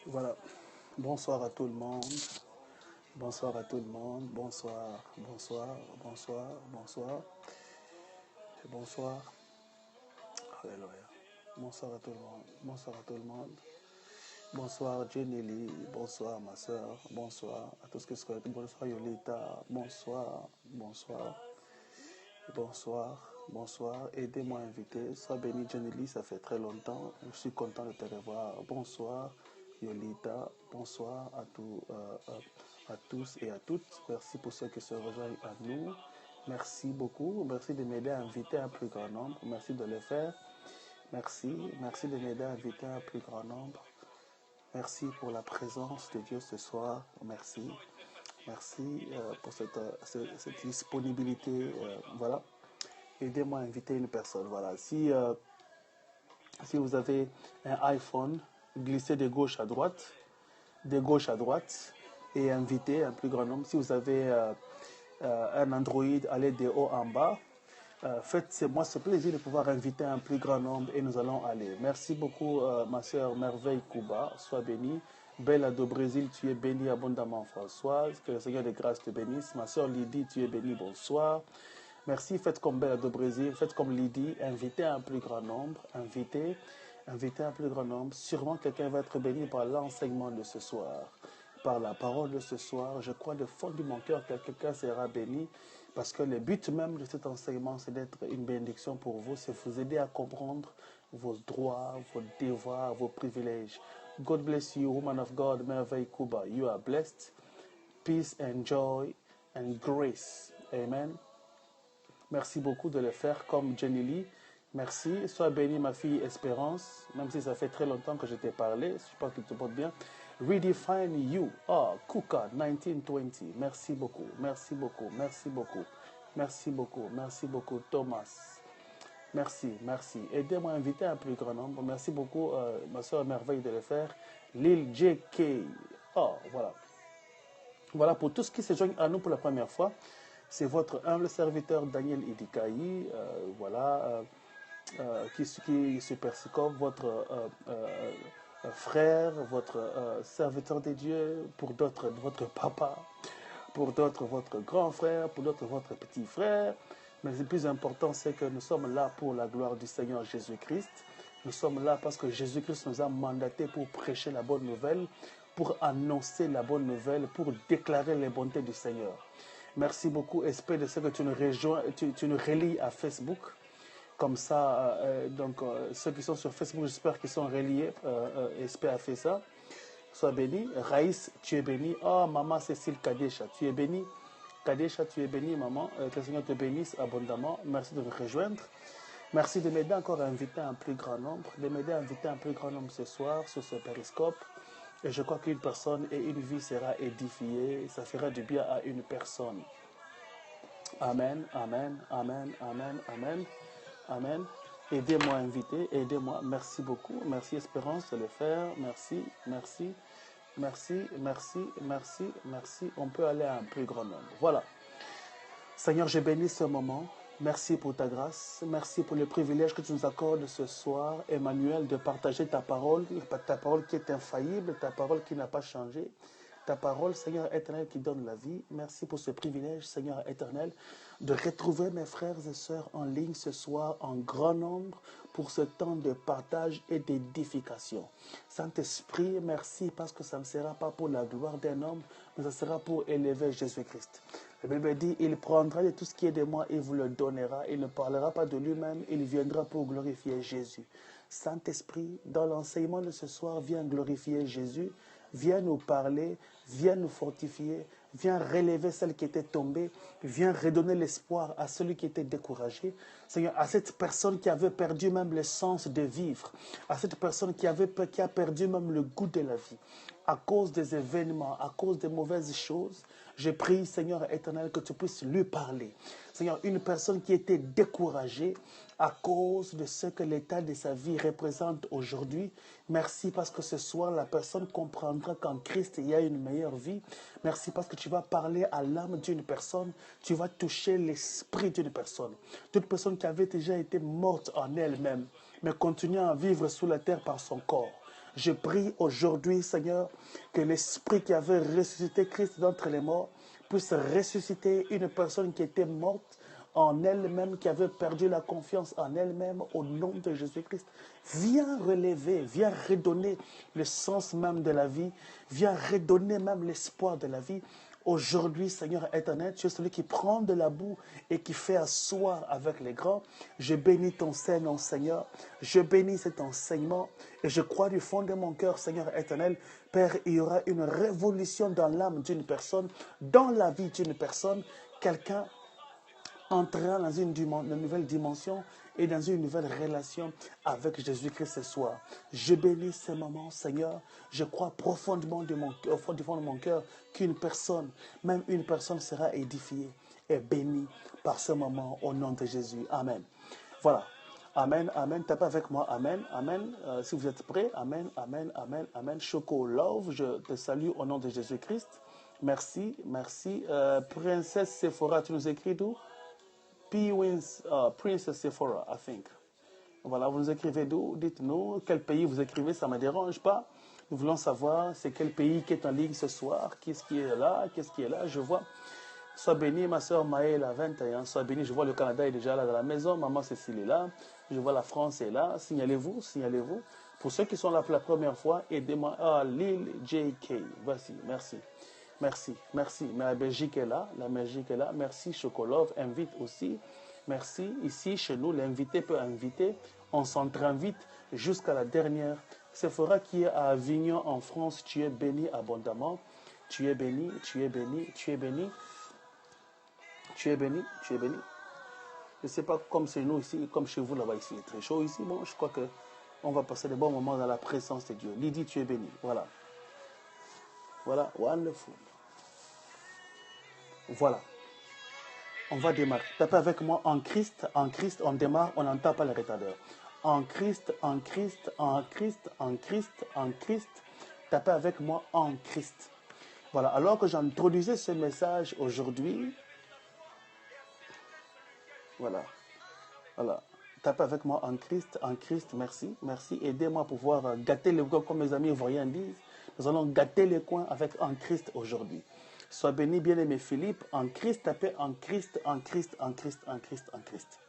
Voilà. Bonsoir à tout le monde. Bonsoir à tout le monde. Bonsoir, bonsoir, bonsoir, bonsoir. Bonsoir. Alléluia. Bonsoir à tout le monde. Bonsoir à tout le monde. Bonsoir Jenny Lee. Bonsoir ma soeur. Bonsoir à tous ceux qui sont. Bonsoir Yolita. Bonsoir. Bonsoir. Bonsoir. Bonsoir. Aidez-moi à inviter. Sois béni Jenny Lee. Ça fait très longtemps. Je suis content de te revoir. Bonsoir. Yolita, bonsoir à tous et à toutes. Merci pour ceux qui se rejoignent à nous. Merci beaucoup. Merci de m'aider à inviter un plus grand nombre. Merci de le faire. Merci. Merci de m'aider à inviter un plus grand nombre. Merci pour la présence de Dieu ce soir. Merci. Merci pour cette disponibilité. Voilà. Aidez-moi à inviter une personne. Voilà. Si vous avez un iPhone, glissez de gauche à droite, et invitez un plus grand nombre. Si vous avez un Android, allez de haut en bas. Faites-moi ce plaisir de pouvoir inviter un plus grand nombre et nous allons aller. Merci beaucoup, ma soeur Merveille Kouba. Sois bénie. Bella do Brésil, tu es bénie abondamment, Françoise. Que le Seigneur de grâce te bénisse. Ma soeur Lydie, tu es bénie. Bonsoir. Merci. Faites comme Bella do Brésil. Faites comme Lydie. Invitez un plus grand nombre. Invitez un plus grand nombre. Sûrement quelqu'un va être béni par l'enseignement de ce soir, par la parole de ce soir. Je crois de fond de mon cœur que quelqu'un sera béni, parce que le but même de cet enseignement, c'est d'être une bénédiction pour vous, c'est vous aider à comprendre vos droits, vos devoirs, vos privilèges. God bless you, woman of God, Merveille Kuba. You are blessed. Peace and joy and grace. Amen. Merci beaucoup de le faire comme Jenny Lee. Merci. Sois bénie, ma fille Espérance, même si ça fait très longtemps que je t'ai parlé. Je pense que tu te portes bien. Redefine You. Kuka 1920. Merci beaucoup. Merci beaucoup. Merci beaucoup. Merci beaucoup. Merci beaucoup, Thomas. Merci, merci. Aidez-moi à inviter un plus grand nombre. Merci beaucoup, ma soeur Merveille, de le faire. Lil JK. Voilà. Voilà, pour tous qui se joignent à nous pour la première fois, c'est votre humble serviteur Daniel Idikaï, qui se perçoit comme votre frère, votre serviteur de Dieu, pour d'autres votre papa, pour d'autres votre grand frère, pour d'autres votre petit frère. Mais le plus important, c'est que nous sommes là pour la gloire du Seigneur Jésus-Christ. Nous sommes là parce que Jésus-Christ nous a mandatés pour prêcher la bonne nouvelle, pour annoncer la bonne nouvelle, pour déclarer les bontés du Seigneur. Merci beaucoup, Esprit, de ce que tu nous relis à Facebook. Comme ça, ceux qui sont sur Facebook, j'espère qu'ils sont reliés. Esprit a fait ça. Sois béni. Raïs, tu es béni. Maman Cécile Kadesha, tu es béni. Kadesha, tu es béni, maman. Que le Seigneur te bénisse abondamment. Merci de nous rejoindre. Merci de m'aider encore à inviter un plus grand nombre, ce soir sur ce périscope. Et je crois qu'une personne et une vie sera édifiée. Ça fera du bien à une personne. Amen, amen, amen, amen, amen, amen. Aidez-moi à inviter, aidez-moi. Merci beaucoup. Merci Espérance de le faire. Merci, merci, merci, merci, merci, merci. On peut aller à un plus grand nombre. Voilà. Seigneur, je bénis ce moment. Merci pour ta grâce. Merci pour le privilège que tu nous accordes ce soir, Emmanuel, de partager ta parole qui est infaillible, ta parole qui n'a pas changé. Ta parole, Seigneur éternel, qui donne la vie. Merci pour ce privilège, Seigneur éternel, de retrouver mes frères et sœurs en ligne ce soir en grand nombre pour ce temps de partage et d'édification. Saint-Esprit, merci parce que ça ne sera pas pour la gloire d'un homme, mais ça sera pour élever Jésus-Christ. La Bible dit, il prendra de tout ce qui est de moi et vous le donnera. Il ne parlera pas de lui-même, il viendra pour glorifier Jésus. Saint-Esprit, dans l'enseignement de ce soir, viens glorifier Jésus. Viens nous parler, viens nous fortifier, viens relever celle qui était tombée, viens redonner l'espoir à celui qui était découragé. Seigneur, à cette personne qui avait perdu même le sens de vivre, à cette personne qui a perdu même le goût de la vie, à cause des événements, à cause des mauvaises choses, je prie, Seigneur éternel, que tu puisses lui parler. Seigneur, une personne qui était découragée à cause de ce que l'état de sa vie représente aujourd'hui. Merci parce que ce soir, la personne comprendra qu'en Christ, il y a une meilleure vie. Merci parce que tu vas parler à l'âme d'une personne. Tu vas toucher l'esprit d'une personne. Toute personne qui avait déjà été morte en elle-même, mais continuant à vivre sous la terre par son corps. Je prie aujourd'hui, Seigneur, que l'Esprit qui avait ressuscité Christ d'entre les morts puisse ressusciter une personne qui était morte en elle-même, qui avait perdu la confiance en elle-même, au nom de Jésus-Christ. Viens relever, viens redonner le sens même de la vie, viens redonner même l'espoir de la vie. Aujourd'hui, Seigneur éternel, tu es celui qui prend de la boue et qui fait asseoir avec les grands. Je bénis ton Saint-Nom, Seigneur. Je bénis cet enseignement et je crois du fond de mon cœur, Seigneur éternel, Père, il y aura une révolution dans l'âme d'une personne, dans la vie d'une personne. Quelqu'un entrera dans une nouvelle dimension et dans une nouvelle relation avec Jésus-Christ ce soir. Je bénis ce moment, Seigneur. Je crois profondément au fond de mon cœur qu'une personne, même une personne sera édifiée et bénie par ce moment au nom de Jésus. Amen. Voilà. Amen, amen. Tapez avec moi. Amen, amen. Si vous êtes prêts, amen, amen, amen, amen. Choco Love, je te salue au nom de Jésus-Christ. Merci, merci. Princesse Sephora, tu nous écris d'où? Princess Sephora, I think. Voilà, vous nous écrivez d'où? Dites-nous quel pays vous écrivez, ça ne me dérange pas. Nous voulons savoir c'est quel pays qui est en ligne ce soir, qu'est-ce qui est là, je vois. Sois béni, ma soeur Maëlle à 21, sois béni, je vois le Canada est déjà là dans la maison, maman Cécile est là, je vois la France est là, signalez-vous, signalez-vous. Pour ceux qui sont là pour la première fois, aidez-moi. Ah, Lille JK, voici, merci. Merci, merci. Mais la Belgique est là, Merci, Chocolove invite aussi. Merci. Ici, chez nous, l'invité peut inviter. On s'entre-invite jusqu'à la dernière. Sephora qui est à Avignon, en France, tu es béni abondamment. Tu es béni, tu es béni, tu es béni. Tu es béni, tu es béni. Je ne sais pas comme c'est nous ici, comme chez vous là-bas, ici, il est très chaud ici. Bon, je crois qu'on va passer de bons moments dans la présence de Dieu. Lydie, tu es béni. Voilà. Voilà, wonderful. Voilà. On va démarrer. Tapez avec moi en Christ, on démarre, on n'entend pas le retardeur. En Christ, en Christ, en Christ, en Christ, en Christ. Tapez avec moi en Christ. Voilà, alors que j'introduisais ce message aujourd'hui, voilà, voilà. Tapez avec moi en Christ, merci, merci. Aidez-moi à pouvoir gâter les coins comme mes amis ivoiriens disent. Nous allons gâter les coins avec en Christ aujourd'hui. Sois béni, bien-aimé Philippe, en Christ, tapez en Christ, en Christ, en Christ, en Christ, en Christ.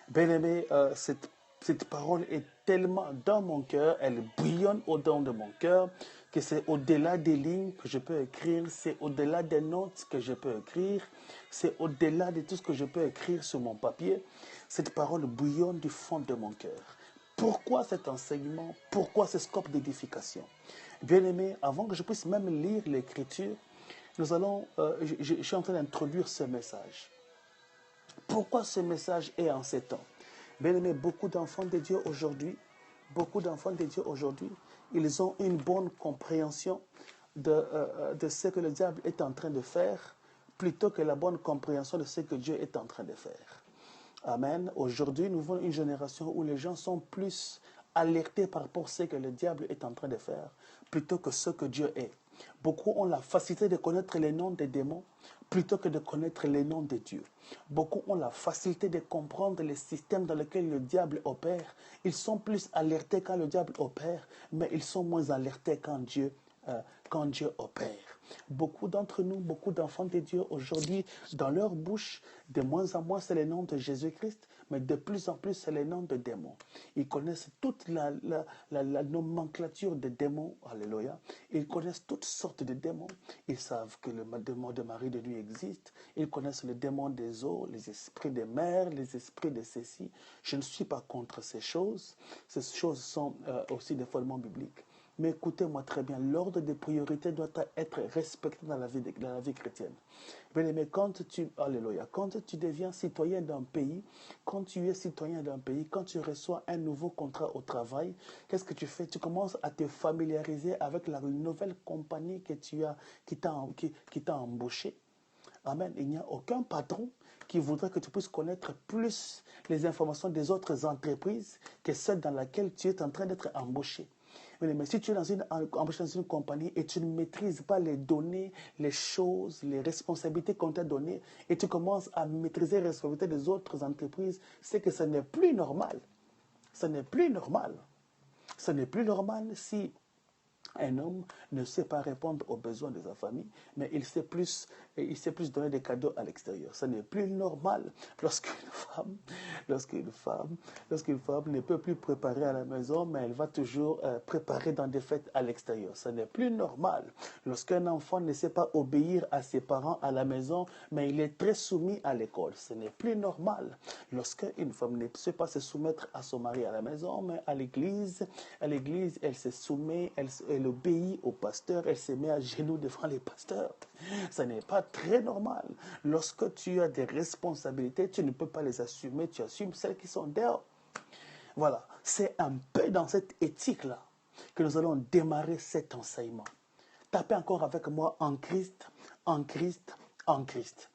Bien-aimé, cette parole est tellement dans mon cœur, elle bouillonne au-dedans de mon cœur, que c'est au-delà des lignes que je peux écrire, c'est au-delà des notes que je peux écrire, c'est au-delà de tout ce que je peux écrire sur mon papier. Cette parole bouillonne du fond de mon cœur. Pourquoi cet enseignement? Pourquoi ce scope d'édification? Bien-aimé, avant que je puisse même lire l'Écriture, nous allons, je suis en train d'introduire ce message. Pourquoi ce message est en ces temps? Bien-aimé, beaucoup d'enfants de Dieu aujourd'hui, ils ont une bonne compréhension de ce que le diable est en train de faire, plutôt que la bonne compréhension de ce que Dieu est en train de faire. Amen. Aujourd'hui, nous voyons une génération où les gens sont plus alertés par rapport à ce que le diable est en train de faire, plutôt que ce que Dieu est. Beaucoup ont la facilité de connaître les noms des démons plutôt que de connaître les noms de Dieu. Beaucoup ont la facilité de comprendre les systèmes dans lesquels le diable opère. Ils sont plus alertés quand le diable opère, mais ils sont moins alertés quand Dieu opère. Beaucoup d'entre nous, beaucoup d'enfants de Dieu aujourd'hui, dans leur bouche, de moins en moins c'est le nom de Jésus-Christ, mais de plus en plus c'est le nom de démons. Ils connaissent toute la nomenclature des démons, alléluia. Ils connaissent toutes sortes de démons. Ils savent que le démon de Marie de nuit existe. Ils connaissent le démon des eaux, les esprits des mers, les esprits de ceci. Je ne suis pas contre ces choses. Ces choses sont aussi des fondements bibliques. Mais écoutez-moi très bien, l'ordre des priorités doit être respecté dans la vie chrétienne. Bien-aimé, quand tu deviens citoyen d'un pays, quand tu es citoyen d'un pays, quand tu reçois un nouveau contrat au travail, qu'est-ce que tu fais? Tu commences à te familiariser avec la nouvelle compagnie qui t'a embauché. Amen. Il n'y a aucun patron qui voudrait que tu puisses connaître plus les informations des autres entreprises que celles dans lesquelles tu es en train d'être embauché. Mais si tu es embauché dans une compagnie et tu ne maîtrises pas les données, les choses, les responsabilités qu'on t'a données, et tu commences à maîtriser les responsabilités des autres entreprises, c'est que ce n'est plus normal. Ce n'est plus normal. Ce n'est plus normal si Un homme ne sait pas répondre aux besoins de sa famille, mais il sait plus donner des cadeaux à l'extérieur. Ce n'est plus normal lorsqu'une femme, lorsqu'une femme ne peut plus préparer à la maison, mais elle va toujours préparer dans des fêtes à l'extérieur. Ce n'est plus normal lorsqu'un enfant ne sait pas obéir à ses parents à la maison, mais il est très soumis à l'école. Ce n'est plus normal lorsqu'une femme ne sait pas se soumettre à son mari à la maison, mais à l'église, elle se soumet, elle obéit au pasteur, elle se met à genoux devant les pasteurs. Ce n'est pas très normal. Lorsque tu as des responsabilités, tu ne peux pas les assumer, tu assumes celles qui sont dehors. Voilà, c'est un peu dans cette éthique-là que nous allons démarrer cet enseignement. Tapez encore avec moi en Christ, en Christ, en Christ.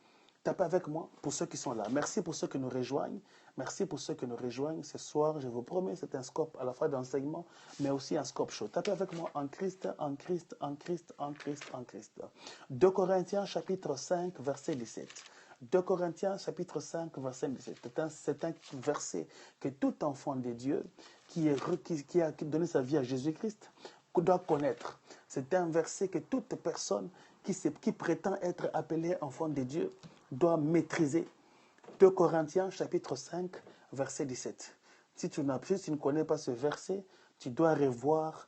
Tapez avec moi pour ceux qui sont là. Merci pour ceux qui nous rejoignent. Merci pour ceux qui nous rejoignent ce soir. Je vous promets, c'est un scope à la fois d'enseignement, mais aussi un scope chaud. Tapez avec moi en Christ, en Christ, en Christ, en Christ, en Christ. 2 Corinthiens chapitre 5, verset 17. 2 Corinthiens chapitre 5, verset 17. C'est un verset que tout enfant de Dieu qui a donné sa vie à Jésus-Christ doit connaître. C'est un verset que toute personne qui prétend être appelée enfant de Dieu doit maîtriser. 2 Corinthiens chapitre 5, verset 17. Si tu ne connais pas ce verset, tu dois revoir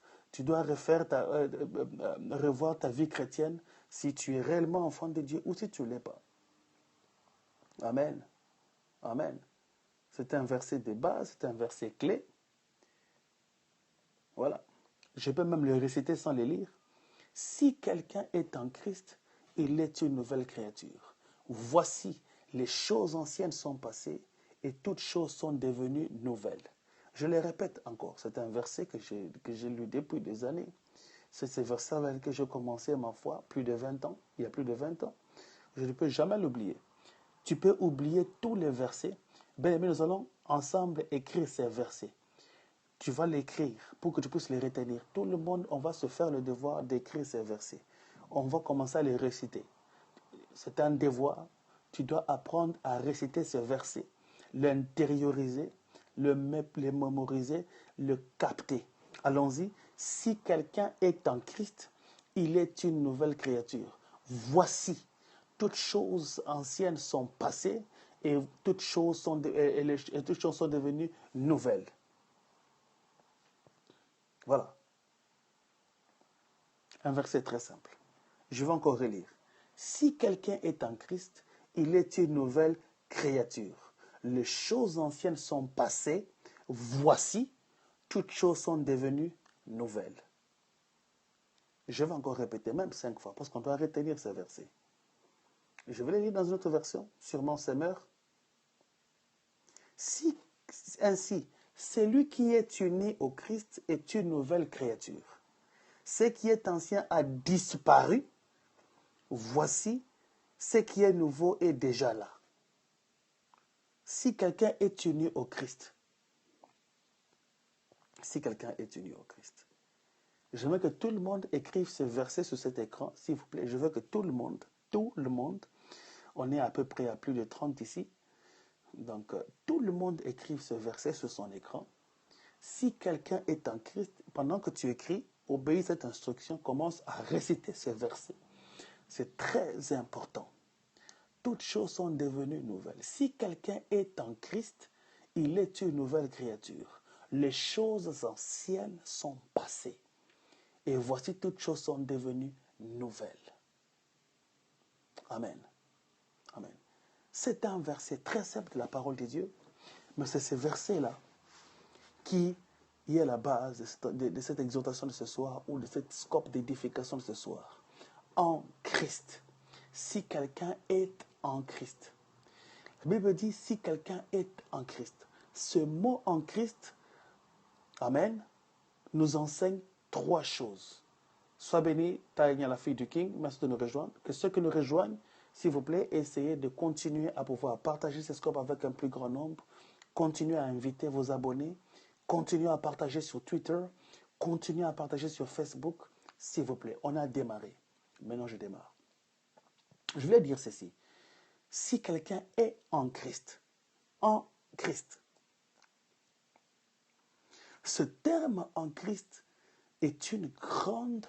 ta vie chrétienne si tu es réellement enfant de Dieu ou si tu ne l'es pas. Amen. Amen. C'est un verset de base, c'est un verset clé. Voilà. Je peux même le réciter sans le lire. Si quelqu'un est en Christ, il est une nouvelle créature. Voici, les choses anciennes sont passées et toutes choses sont devenues nouvelles. Je le répète encore, c'est un verset que j'ai lu depuis des années. C'est ce verset avec lequel j'ai commencé ma foi il y a plus de 20 ans. Je ne peux jamais l'oublier. Tu peux oublier tous les versets. Bien aimé, nous allons ensemble écrire ces versets. Tu vas l'écrire pour que tu puisses les retenir. Tout le monde, on va se faire le devoir d'écrire ces versets. On va commencer à les réciter. C'est un devoir. Tu dois apprendre à réciter ces versets, l'intérioriser, le mémoriser, le capter. Allons-y. Si quelqu'un est en Christ, il est une nouvelle créature. Voici, toutes choses anciennes sont passées et toutes choses sont devenues nouvelles. Voilà. Un verset très simple. Je vais encore relire. Si quelqu'un est en Christ, il est une nouvelle créature. Les choses anciennes sont passées. Voici, toutes choses sont devenues nouvelles. Je vais encore répéter même 5 fois parce qu'on doit retenir ces versets. Je vais les lire dans une autre version, sûrement c'est meilleur. Ainsi, celui qui est uni au Christ est une nouvelle créature. Ce qui est ancien a disparu. Voici, ce qui est nouveau est déjà là. Si quelqu'un est uni au Christ, j'aimerais que tout le monde écrive ce verset sur cet écran, s'il vous plaît. Je veux que tout le monde, on est à peu près à plus de 30 ici, donc tout le monde écrive ce verset sur son écran. Si quelqu'un est en Christ, pendant que tu écris, obéis cette instruction, commence à réciter ce verset. C'est très important. Toutes choses sont devenues nouvelles. Si quelqu'un est en Christ, il est une nouvelle créature. Les choses anciennes sont passées. Et voici, toutes choses sont devenues nouvelles. Amen. Amen. C'est un verset très simple de la parole de Dieu, mais c'est ce verset-là qui est à la base de cette exhortation de ce soir ou de cette scope d'édification de ce soir. En Christ. Si quelqu'un est en Christ. La Bible dit si quelqu'un est en Christ. Ce mot en Christ, amen, nous enseigne 3 choses. Sois béni, Tania, la fille du King, merci de nous rejoindre. Que ceux qui nous rejoignent, s'il vous plaît, essayez de continuer à pouvoir partager ces scopes avec un plus grand nombre. Continuez à inviter vos abonnés. Continuez à partager sur Twitter. Continuez à partager sur Facebook. S'il vous plaît, on a démarré. Maintenant, je démarre. Je voulais dire ceci. Si quelqu'un est en Christ, ce terme en Christ est une grande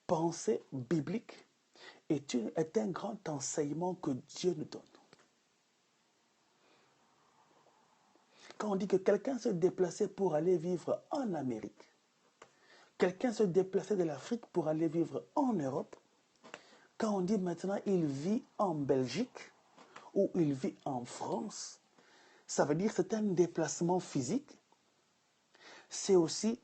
pensée biblique, est un grand enseignement que Dieu nous donne. Quand on dit que quelqu'un se déplaçait pour aller vivre en Amérique, quelqu'un se déplaçait de l'Afrique pour aller vivre en Europe, quand on dit maintenant il vit en Belgique ou il vit en France, ça veut dire que c'est un déplacement physique. C'est aussi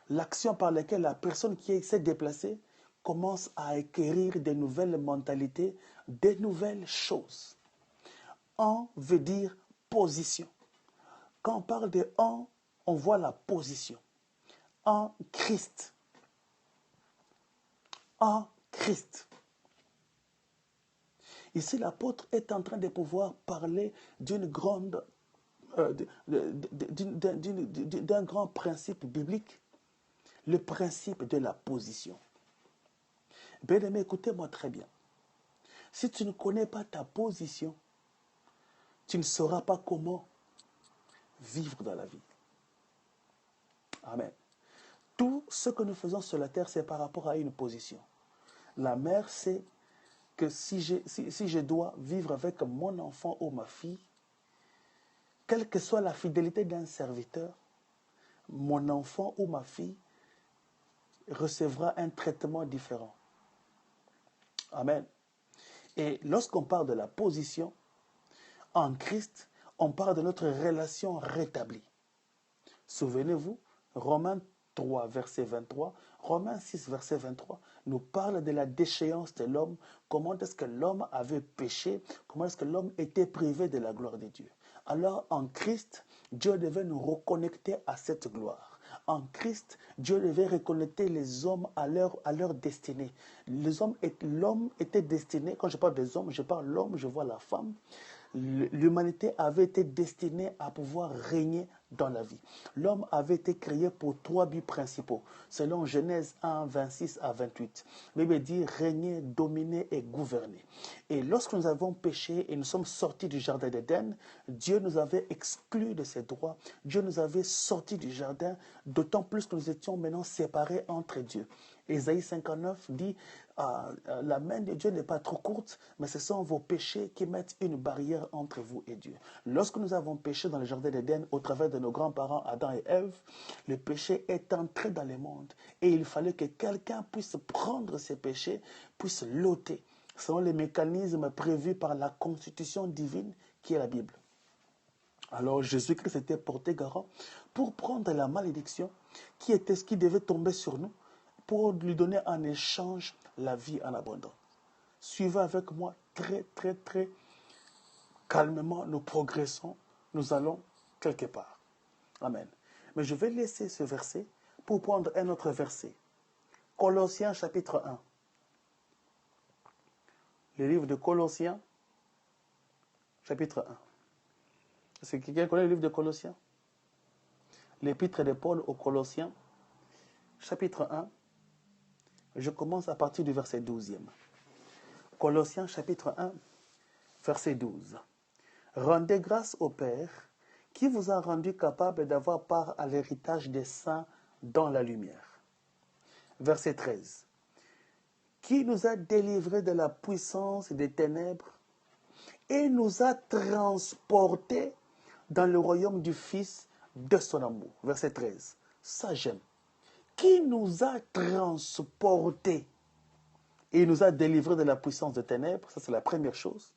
l'action par laquelle la personne qui s'est déplacée commence à acquérir de nouvelles mentalités, de nouvelles choses. En veut dire position. Quand on parle de en, on voit la position. En Christ. En Christ. Ici, l'apôtre est en train de pouvoir parler d'un grand principe biblique, le principe de la position. Bien-aimé, écoutez-moi très bien. Si tu ne connais pas ta position, tu ne sauras pas comment vivre dans la vie. Amen. Tout ce que nous faisons sur la terre, c'est par rapport à une position. La mère sait que si je dois vivre avec mon enfant ou ma fille, quelle que soit la fidélité d'un serviteur, mon enfant ou ma fille recevra un traitement différent. Amen. Et lorsqu'on parle de la position, en Christ, on parle de notre relation rétablie. Souvenez-vous, Romains 3, verset 23, Romains 6, verset 23, nous parle de la déchéance de l'homme, comment est-ce que l'homme avait péché, comment est-ce que l'homme était privé de la gloire de Dieu. Alors, en Christ, Dieu devait nous reconnecter à cette gloire. En Christ, Dieu devait reconnecter les hommes à leur destinée. L'homme était destiné, quand je parle des hommes, je parle de l'homme, je vois la femme. L'humanité avait été destinée à pouvoir régner dans la vie. L'homme avait été créé pour 3 buts principaux, selon Genèse 1, 26 à 28. La Bible dit régner, dominer et gouverner. Et lorsque nous avons péché et nous sommes sortis du jardin d'Éden, Dieu nous avait exclus de ses droits. Dieu nous avait sortis du jardin, d'autant plus que nous étions maintenant séparés entre Dieu. Ésaïe 59 dit la main de Dieu n'est pas trop courte, mais ce sont vos péchés qui mettent une barrière entre vous et Dieu. Lorsque nous avons péché dans le jardin d'Éden, au travers de nos grands-parents Adam et Ève, le péché est entré dans le monde. Et il fallait que quelqu'un puisse prendre ces péchés, puisse l'ôter, selon les mécanismes prévus par la constitution divine qui est la Bible. Alors Jésus-Christ était porté garant pour prendre la malédiction qui devait tomber sur nous, pour lui donner en échange la vie en abondance. Suivez avec moi très calmement, nous progressons, nous allons quelque part. Amen. Mais je vais laisser ce verset pour prendre un autre verset. Colossiens chapitre 1. Le livre de Colossiens chapitre 1. Est-ce que quelqu'un connaît le livre de Colossiens? L'épître de Paul aux Colossiens chapitre 1. Je commence à partir du verset 12e. Colossiens chapitre 1, verset 12. Rendez grâce au Père qui vous a rendu capable d'avoir part à l'héritage des saints dans la lumière. Verset 13. Qui nous a délivrés de la puissance des ténèbres et nous a transportés dans le royaume du Fils de son amour. Verset 13. Ça j'aime. Qui nous a transportés et nous a délivrés de la puissance des ténèbres, ça c'est la première chose.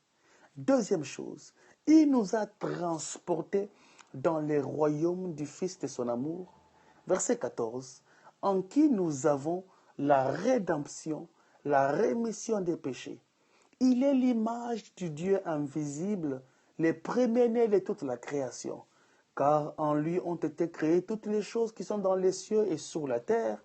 Deuxième chose, il nous a transportés dans les royaumes du Fils de son amour. Verset 14, en qui nous avons la rédemption, la rémission des péchés. Il est l'image du Dieu invisible, les premiers-nés de toute la création. Car en lui ont été créées toutes les choses qui sont dans les cieux et sur la terre,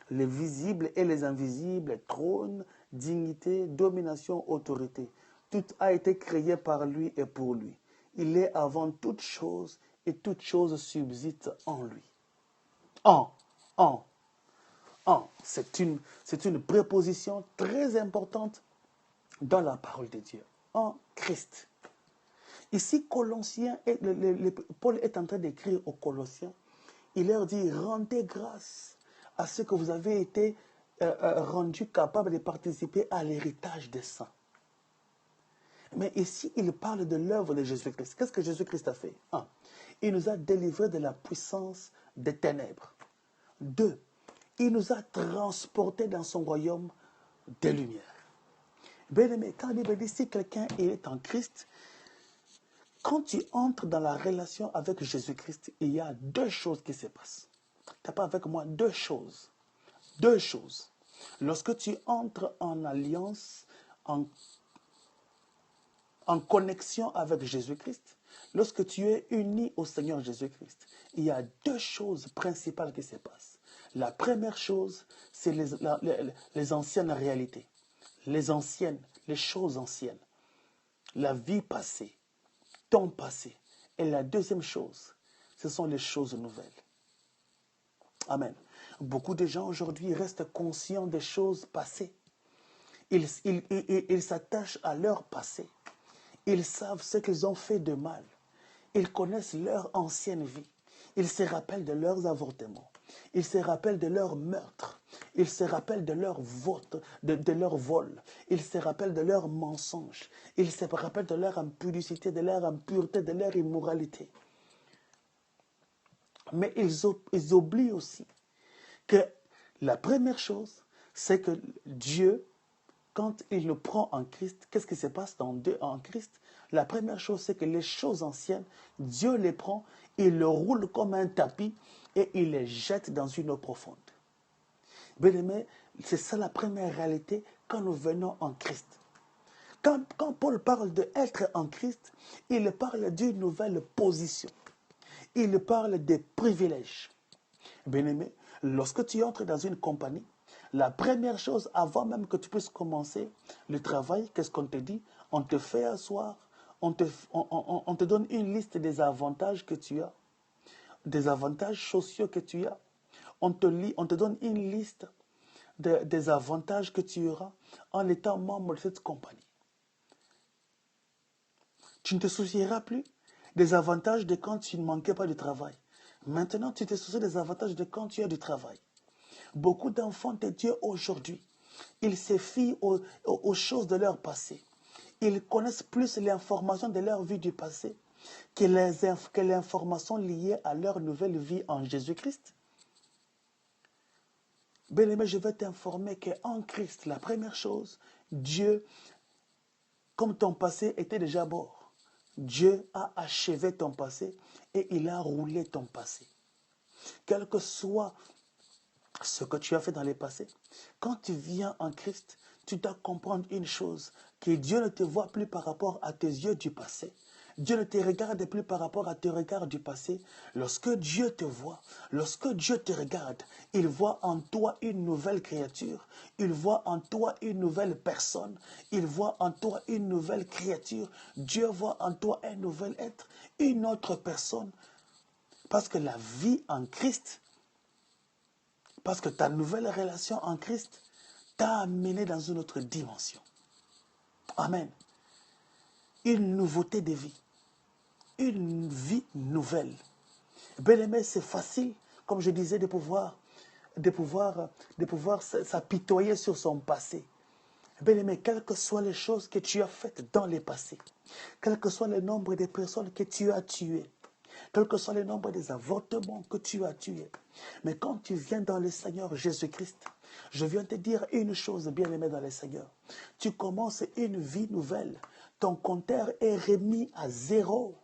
les visibles et les invisibles, trône, dignité, domination, autorité. Tout a été créé par lui et pour lui. Il est avant toute chose et toute chose subsiste en lui. En. C'est une préposition très importante dans la parole de Dieu. En Christ. Ici, Paul est en train d'écrire aux Colossiens. Il leur dit, rendez grâce à ce que vous avez été rendu capable de participer à l'héritage des saints. Mais ici, il parle de l'œuvre de Jésus-Christ. Qu'est-ce que Jésus-Christ a fait? 1. Il nous a délivrés de la puissance des ténèbres. 2. Il nous a transportés dans son royaume des lumières. Bien-aimé, quand la Bible dit si quelqu'un est en Christ, quand tu entres dans la relation avec Jésus-Christ, il y a deux choses qui se passent. Tu n'as pas avec moi deux choses. Deux choses. Lorsque tu entres en alliance, en connexion avec Jésus-Christ, lorsque tu es uni au Seigneur Jésus-Christ, il y a deux choses principales qui se passent. La première chose, c'est les anciennes réalités, les choses anciennes, la vie passée, ton passé. Et la deuxième chose, ce sont les choses nouvelles. Amen. Beaucoup de gens aujourd'hui restent conscients des choses passées. Ils s'attachent à leur passé. Ils savent ce qu'ils ont fait de mal. Ils connaissent leur ancienne vie. Ils se rappellent de leurs avortements. Ils se rappellent de leurs meurtres. Ils se rappellent de leur vote, de leur vol. Ils se rappellent de leurs mensonges. Ils se rappellent de leur impudicité, de leur impureté, de leur immoralité. Mais ils oublient aussi que la première chose, c'est que Dieu, quand il nous prend en Christ, qu'est-ce qui se passe en Christ? La première chose, c'est que les choses anciennes, Dieu les prend, il les roule comme un tapis et il les jette dans une eau profonde. Bien-aimé, c'est ça la première réalité quand nous venons en Christ. Quand Paul parle d'être en Christ, il parle d'une nouvelle position. Il parle des privilèges. Bien-aimé, lorsque tu entres dans une compagnie, la première chose, avant même que tu puisses commencer le travail, qu'est-ce qu'on te dit? On te fait asseoir, on te donne une liste des avantages que tu as, des avantages sociaux que tu as. On te donne une liste des avantages que tu auras en étant membre de cette compagnie. Tu ne te soucieras plus des avantages de quand tu ne manquais pas de travail. Maintenant, tu te soucies des avantages de quand tu as du travail. Beaucoup d'enfants de Dieu aujourd'hui, ils se fient aux choses de leur passé. Ils connaissent plus l'information de leur vie du passé que l'information liée à leur nouvelle vie en Jésus-Christ. Bien-aimé, je vais t'informer qu'en Christ, la première chose, Dieu, comme ton passé était déjà mort, Dieu a achevé ton passé et il a roulé ton passé. Quel que soit ce que tu as fait dans le passé, quand tu viens en Christ, tu dois comprendre une chose, que Dieu ne te voit plus par rapport à tes yeux du passé. Dieu ne te regarde plus par rapport à tes regards du passé. Lorsque Dieu te voit, lorsque Dieu te regarde, il voit en toi une nouvelle créature. Il voit en toi une nouvelle personne. Il voit en toi une nouvelle créature. Dieu voit en toi un nouvel être, une autre personne. Parce que la vie en Christ, parce que ta nouvelle relation en Christ t'a amené dans une autre dimension. Amen. Une nouveauté de vie. Une vie nouvelle. Bien-aimé, c'est facile, comme je disais, de pouvoir s'apitoyer sur son passé. Bien-aimé, quelles que soient les choses que tu as faites dans le passé, quel que soit le nombre de personnes que tu as tuées, quel que soit le nombre des avortements que tu as tués, mais quand tu viens dans le Seigneur Jésus-Christ, je viens te dire une chose, bien-aimé dans le Seigneur. Tu commences une vie nouvelle. Ton compteur est remis à zéro.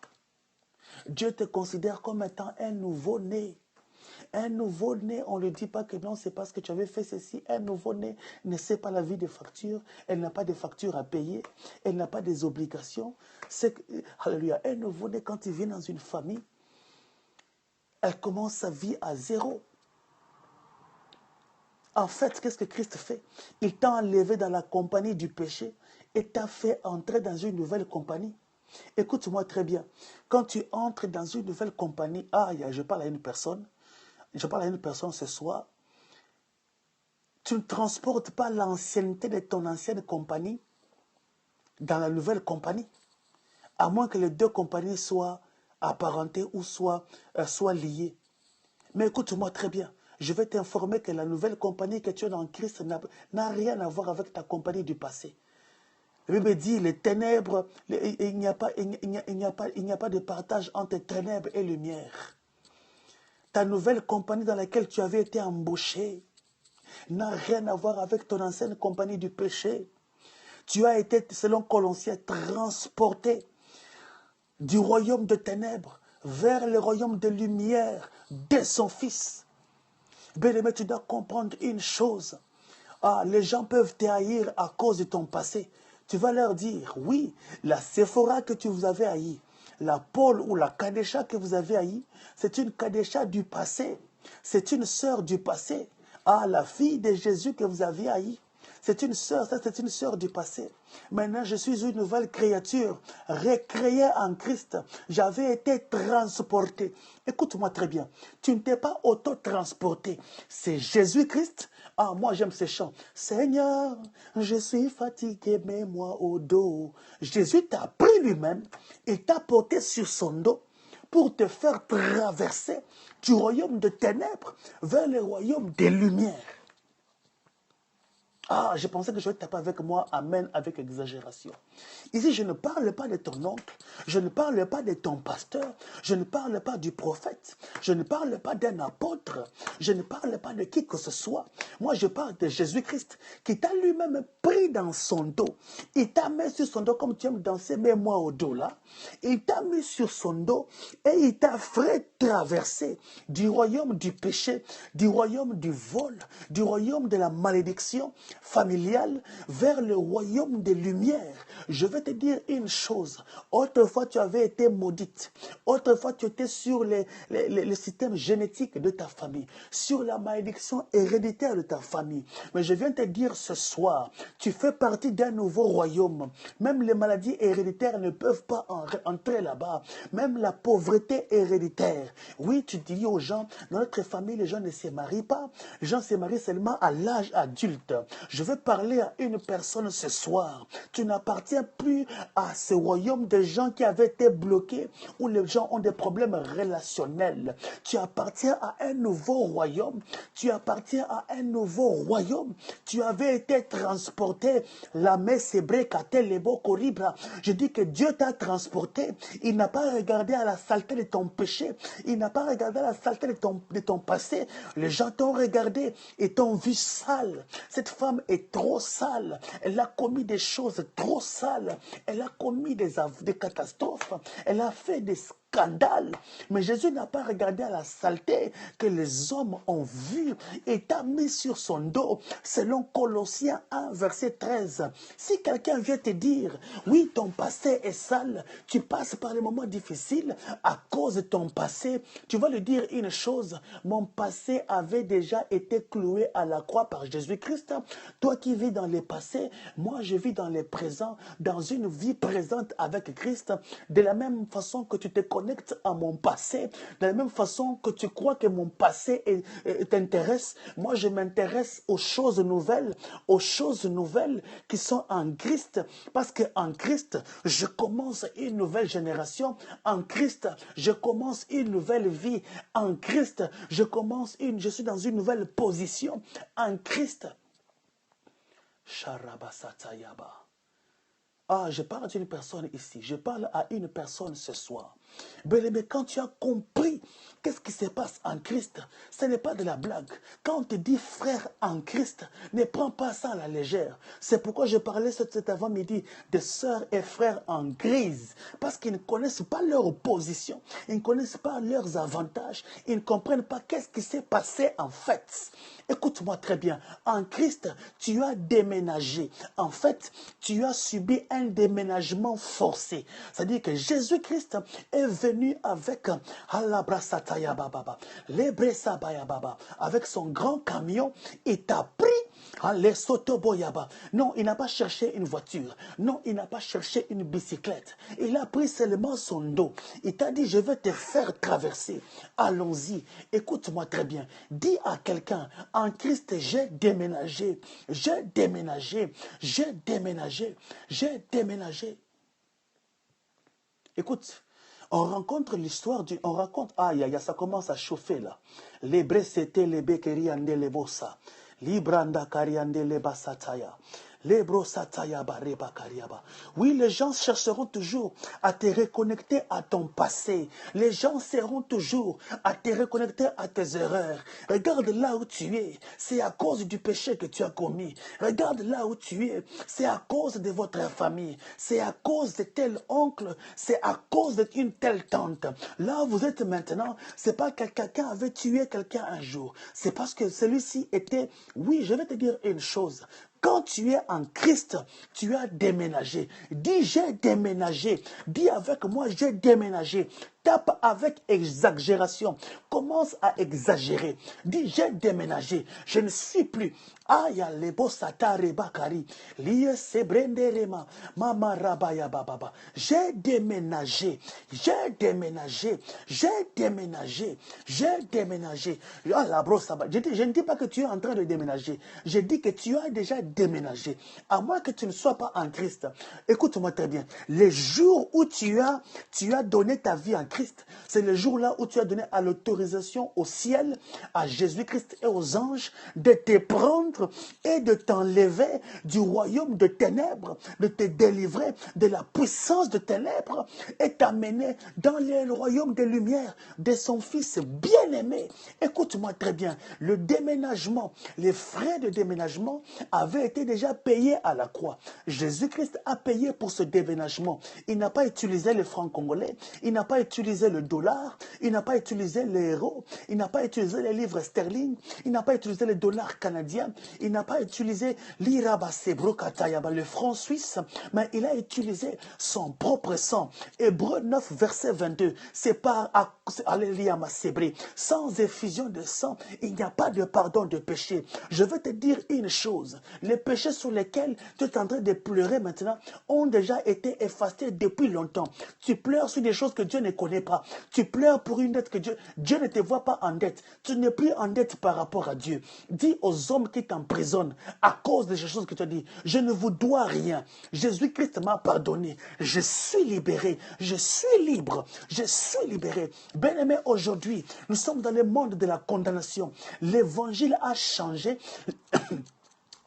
Dieu te considère comme étant un nouveau-né. Un nouveau-né, on ne lui dit pas que non, c'est parce que tu avais fait ceci. Un nouveau-né ne sait pas la vie des factures. Elle n'a pas de factures à payer. Elle n'a pas des obligations. Alléluia. Un nouveau-né, quand il vient dans une famille, elle commence sa vie à zéro. En fait, qu'est-ce que Christ fait? Il t'a enlevé dans la compagnie du péché et t'a fait entrer dans une nouvelle compagnie. Écoute-moi très bien. Quand tu entres dans une nouvelle compagnie, je parle à une personne ce soir, tu ne transportes pas l'ancienneté de ton ancienne compagnie dans la nouvelle compagnie, à moins que les deux compagnies soient apparentées ou soient liées. Mais écoute-moi très bien. je vais t'informer que la nouvelle compagnie que tu as dans Christ n'a rien à voir avec ta compagnie du passé. La Bible dit, les ténèbres, il n'y a pas de partage entre ténèbres et lumière. Ta nouvelle compagnie dans laquelle tu avais été embauché n'a rien à voir avec ton ancienne compagnie du péché. Tu as été, selon Colossiens, transporté du royaume de ténèbres vers le royaume de lumière de son Fils. Bien-aimé, tu dois comprendre une chose. Ah, les gens peuvent te haïr à cause de ton passé. Tu vas leur dire, oui, la Séphora que tu vous avez haï, la Paul ou la Kadesha que vous avez haï, c'est une Kadesha du passé. C'est une sœur du passé. Ah, la fille de Jésus que vous avez haï, c'est une sœur, ça c'est une sœur du passé. Maintenant, je suis une nouvelle créature, recréée en Christ. J'avais été transporté. Écoute-moi très bien. Tu ne t'es pas auto-transporté. C'est Jésus-Christ. Ah, moi j'aime ces chants. Seigneur, je suis fatigué, mets-moi au dos. Jésus t'a pris lui-même et t'a porté sur son dos pour te faire traverser du royaume de ténèbres vers le royaume des lumières. Ah, je pensais que je vais taper avec moi, amen, avec exagération. Ici, je ne parle pas de ton oncle, je ne parle pas de ton pasteur, je ne parle pas du prophète, je ne parle pas d'un apôtre, je ne parle pas de qui que ce soit. Moi, je parle de Jésus-Christ qui t'a lui-même pris dans son dos. Il t'a mis sur son dos, comme tu aimes danser, mets-moi au dos là. Il t'a mis sur son dos et il t'a fait traverser du royaume du péché, du royaume du vol, du royaume de la malédiction familiale vers le royaume des lumières. Je vais te dire une chose. Autrefois, tu avais été maudite. Autrefois, tu étais sur le système génétique de ta famille, sur la malédiction héréditaire de ta famille. Mais je viens te dire ce soir, tu fais partie d'un nouveau royaume. Même les maladies héréditaires ne peuvent pas entrer là-bas. Même la pauvreté héréditaire. Oui, tu dis aux gens, dans notre famille, les gens ne se marient pas. Les gens se marient seulement à l'âge adulte. Je veux parler à une personne ce soir. Tu n'appartiens plus à ce royaume de gens qui avaient été bloqués, où les gens ont des problèmes relationnels. Tu appartiens à un nouveau royaume. Tu appartiens à un nouveau royaume. Tu avais été transporté. La messe coribra. Je dis que Dieu t'a transporté. Il n'a pas regardé à la saleté de ton péché. Il n'a pas regardé à la saleté de ton passé. Les gens t'ont regardé et t'ont vu sale. Cette femme est trop sale. Elle a commis des choses trop sales. Elle a commis des catastrophes. Elle a fait des scandale. Mais Jésus n'a pas regardé à la saleté que les hommes ont vu et t'a mis sur son dos, selon Colossiens 1, verset 13. Si quelqu'un vient te dire, oui, ton passé est sale, tu passes par des moments difficiles à cause de ton passé, tu vas lui dire une chose, mon passé avait déjà été cloué à la croix par Jésus-Christ. Toi qui vis dans le passé, moi je vis dans le présent, dans une vie présente avec Christ, de la même façon que tu te connectes à mon passé, de la même façon que tu crois que mon passé t'intéresse, moi je m'intéresse aux choses nouvelles qui sont en Christ, parce qu'en Christ, je commence une nouvelle génération, en Christ, je commence une nouvelle vie, en Christ, je suis dans une nouvelle position, en Christ. Sharabasatayaba. Ah, je parle d'une personne ici. Je parle à une personne ce soir. Mais quand tu as compris qu'est-ce qui se passe en Christ, ce n'est pas de la blague. Quand on te dit frère en Christ, ne prends pas ça à la légère. C'est pourquoi je parlais cet avant-midi de sœurs et frères en grise. Parce qu'ils ne connaissent pas leur position. Ils ne connaissent pas leurs avantages. Ils ne comprennent pas qu'est-ce qui s'est passé en fait. Écoute-moi très bien. En Christ, tu as déménagé. En fait, tu as subi un déménagement forcé. C'est-à-dire que Jésus-Christ est venu avec avec son grand camion et t'a pris. Non, il n'a pas cherché une voiture. Non, il n'a pas cherché une bicyclette. Il a pris seulement son dos. Il t'a dit, je vais te faire traverser. Allons-y. Écoute-moi très bien. Dis à quelqu'un, en Christ, j'ai déménagé. J'ai déménagé. J'ai déménagé. J'ai déménagé. Écoute, On rencontre l'histoire on raconte, aïe, aïe, ça commence à chauffer là. Les Bresete, les Bekeriande, les Bossa, Libranda Kariande, les Basataya. Oui, les gens chercheront toujours à te reconnecter à ton passé. Les gens seront toujours à te reconnecter à tes erreurs. Regarde là où tu es. C'est à cause du péché que tu as commis. Regarde là où tu es. C'est à cause de votre famille. C'est à cause de tel oncle. C'est à cause d'une telle tante. Là où vous êtes maintenant, c'est pas que quelqu'un avait tué quelqu'un un jour. C'est parce que celui-ci était... Oui, je vais te dire une chose. Quand tu es en Christ, tu as déménagé. Dis, j'ai déménagé. Dis avec moi, j'ai déménagé. Tape avec exagération. Commence à exagérer. Dis, j'ai déménagé. Je ne suis plus. Aya lebo satare bakari. Liye sebrenderema. Mama rabaya bababa. J'ai déménagé. J'ai déménagé. J'ai déménagé. J'ai déménagé. Ah, la brosse, je ne dis pas que tu es en train de déménager. Je dis que tu as déjà déménagé. À moins que tu ne sois pas en Christ. Écoute-moi très bien. Les jours où tu as donné ta vie en Christ, c'est le jour-là où tu as donné à l'autorisation au ciel, à Jésus-Christ et aux anges de te prendre et de t'enlever du royaume de ténèbres, de te délivrer de la puissance de ténèbres et t'amener dans le royaume de lumière de son Fils bien-aimé. Écoute-moi très bien, le déménagement, les frais de déménagement avaient été déjà payés à la croix. Jésus-Christ a payé pour ce déménagement. Il n'a pas utilisé les francs congolais, il n'a pas utilisé le dollar, il n'a pas utilisé les euros, il n'a pas utilisé les livres sterling, il n'a pas utilisé les dollars canadiens, il n'a pas utilisé l'irabasebro-katayaba, le franc suisse, mais il a utilisé son propre sang. Hébreux 9, verset 22, c'est par, alléluia, ma sébré, sans effusion de sang, il n'y a pas de pardon de péché. Je veux te dire une chose, les péchés sur lesquels tu es en train de pleurer maintenant ont déjà été effacés depuis longtemps. Tu pleures sur des choses que Dieu ne connaît pas. Tu pleures pour une dette que Dieu ne te voit pas en dette. Tu n'es plus en dette par rapport à Dieu. Dis aux hommes qui t'emprisonnent à cause de ces choses que tu as dit, je ne vous dois rien. Jésus-Christ m'a pardonné. Je suis libéré. Je suis libre. Je suis libéré. Bien-aimé, aujourd'hui, nous sommes dans le monde de la condamnation. L'évangile a changé.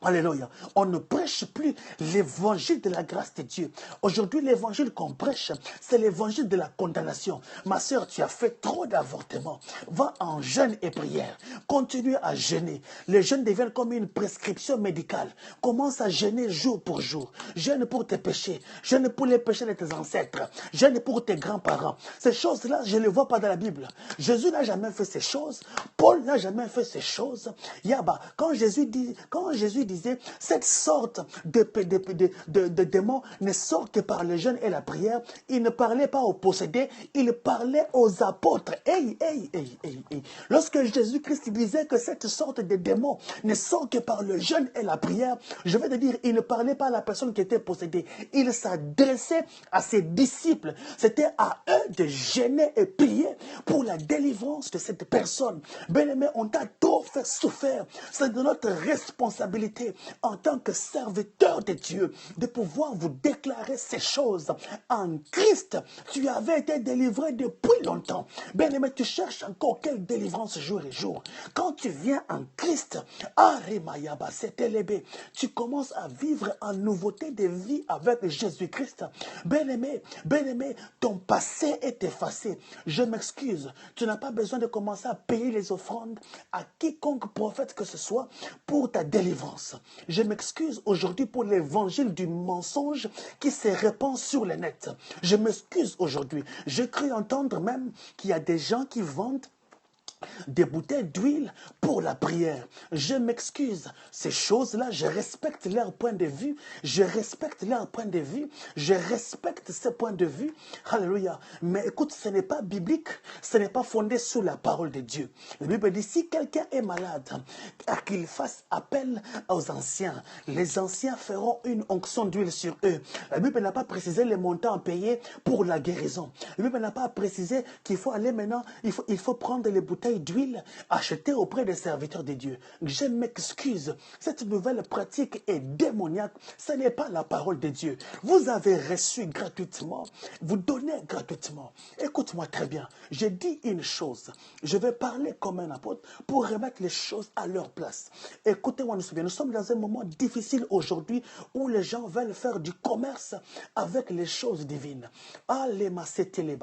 Alléluia. On ne prêche plus l'évangile de la grâce de Dieu. Aujourd'hui, l'évangile qu'on prêche, c'est l'évangile de la condamnation. Ma soeur, tu as fait trop d'avortements. Va en jeûne et prière. Continue à jeûner. Les jeûnes deviennent comme une prescription médicale. Commence à jeûner jour pour jour. Jeûne pour tes péchés. Jeûne pour les péchés de tes ancêtres. Jeûne pour tes grands-parents. Ces choses-là, je ne les vois pas dans la Bible. Jésus n'a jamais fait ces choses. Paul n'a jamais fait ces choses. Yaba, quand Jésus disait, cette sorte de démons ne sort que par le jeûne et la prière. Il ne parlait pas aux possédés, il parlait aux apôtres. Lorsque Jésus-Christ disait que cette sorte de démons ne sort que par le jeûne et la prière, je vais te dire, il ne parlait pas à la personne qui était possédée. Il s'adressait à ses disciples. C'était à eux de jeûner et prier pour la délivrance de cette personne. Bien-aimé, on t'a trop fait souffrir. C'est de notre responsabilité en tant que serviteur de Dieu de pouvoir vous déclarer ces choses. En Christ, tu avais été délivré depuis longtemps. Bien-aimé, tu cherches encore quelle délivrance jour et jour. Quand tu viens en Christ, tu commences à vivre en nouveauté de vie avec Jésus-Christ. Bien-aimé, ton passé est effacé. Je m'excuse, tu n'as pas besoin de commencer à payer les offrandes à quiconque prophète que ce soit pour ta délivrance. Je m'excuse aujourd'hui pour l'évangile du mensonge qui se répand sur le net. Je m'excuse aujourd'hui. Je cru entendre même qu'il y a des gens qui vendent des bouteilles d'huile pour la prière. Je m'excuse. Ces choses-là, je respecte leur point de vue. Je respecte leur point de vue. Je respecte ces points de vue. Alléluia. Mais écoute, ce n'est pas biblique. Ce n'est pas fondé sur la parole de Dieu. La Bible dit, si quelqu'un est malade, qu'il fasse appel aux anciens. Les anciens feront une onction d'huile sur eux. La Bible n'a pas précisé les montants à payer pour la guérison. La Bible n'a pas précisé qu'il faut aller maintenant, il faut prendre les bouteilles bouteille d'huile achetée auprès des serviteurs de Dieu. Je m'excuse, cette nouvelle pratique est démoniaque, ce n'est pas la parole de Dieu. Vous avez reçu gratuitement, vous donnez gratuitement. Écoute-moi très bien, je dis une chose, je vais parler comme un apôtre pour remettre les choses à leur place. Écoutez-moi, nous sommes dans un moment difficile aujourd'hui où les gens veulent faire du commerce avec les choses divines.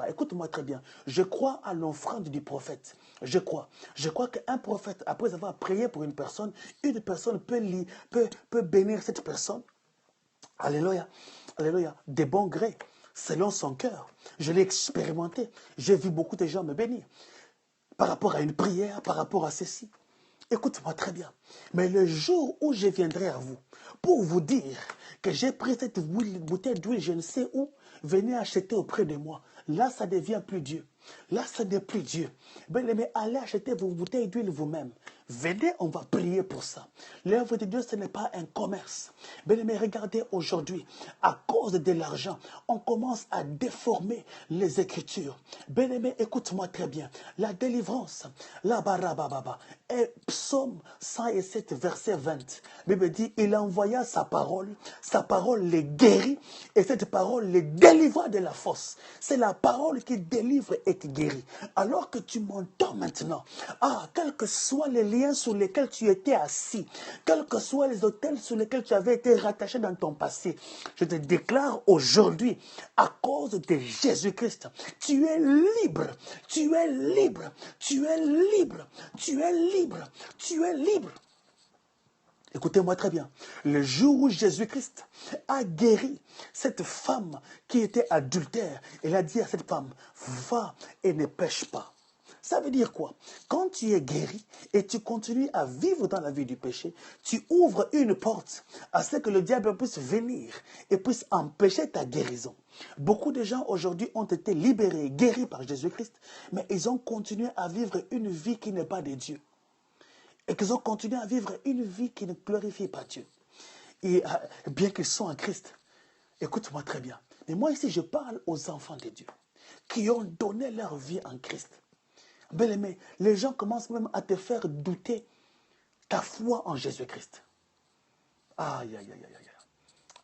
Écoute-moi très bien, je crois à l'offrande du prophète. Je crois qu'un prophète, après avoir prié pour une personne peut bénir cette personne. Alléluia, alléluia, de bon gré, selon son cœur. Je l'ai expérimenté. J'ai vu beaucoup de gens me bénir par rapport à une prière, par rapport à ceci. Écoute-moi très bien. Mais le jour où je viendrai à vous pour vous dire que j'ai pris cette bouteille d'huile, je ne sais où, venez acheter auprès de moi. Là, ça devient plus Dieu. Là, ça n'est plus Dieu. Bien-aimés, allez acheter vos bouteilles d'huile vous-même. Venez, on va prier pour ça. L'œuvre de Dieu, ce n'est pas un commerce. Bien-aimés, regardez aujourd'hui, à cause de l'argent, on commence à déformer les Écritures. Bien-aimés, écoute-moi très bien. La délivrance, la barababa, est Psaume 107, verset 20. La Bible dit, il envoya sa parole les guérit, et cette parole les délivra de la fosse. C'est la parole qui délivre et qui guérit. Alors que tu m'entends maintenant, quels que soient les liens sur lesquels tu étais assis, quels que soient les hôtels sur lesquels tu avais été rattaché dans ton passé, je te déclare aujourd'hui, à cause de Jésus-Christ, tu es libre, tu es libre, tu es libre, tu es libre, tu es libre. Écoutez-moi très bien. Le jour où Jésus-Christ a guéri cette femme qui était adultère, il a dit à cette femme, va et ne pêche pas. Ça veut dire quoi? Quand tu es guéri et tu continues à vivre dans la vie du péché, tu ouvres une porte à ce que le diable puisse venir et puisse empêcher ta guérison. Beaucoup de gens aujourd'hui ont été libérés, guéris par Jésus-Christ, mais ils ont continué à vivre une vie qui n'est pas de Dieu. Et qu'ils ont continué à vivre une vie qui ne glorifie pas Dieu. Et bien qu'ils soient en Christ, écoute-moi très bien. Mais moi ici, je parle aux enfants de Dieu qui ont donné leur vie en Christ. Bien-aimé, les gens commencent même à te faire douter ta foi en Jésus-Christ. Aïe, aïe, aïe, aïe,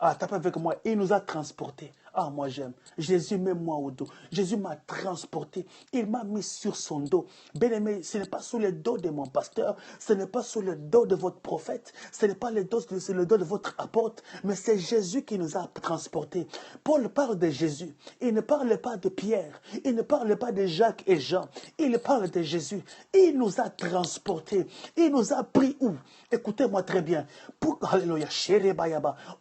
aïe. Tape avec moi, il nous a transportés. Moi j'aime. Jésus met moi au dos. Jésus m'a transporté. Il m'a mis sur son dos. Bien-aimé, ce n'est pas sur le dos de mon pasteur, ce n'est pas sur le dos de votre prophète, ce n'est pas sur le dos de votre apôtre, mais c'est Jésus qui nous a transportés. Paul parle de Jésus. Il ne parle pas de Pierre. Il ne parle pas de Jacques et Jean. Il parle de Jésus. Il nous a transportés. Il nous a pris où? Écoutez-moi très bien. Alléluia,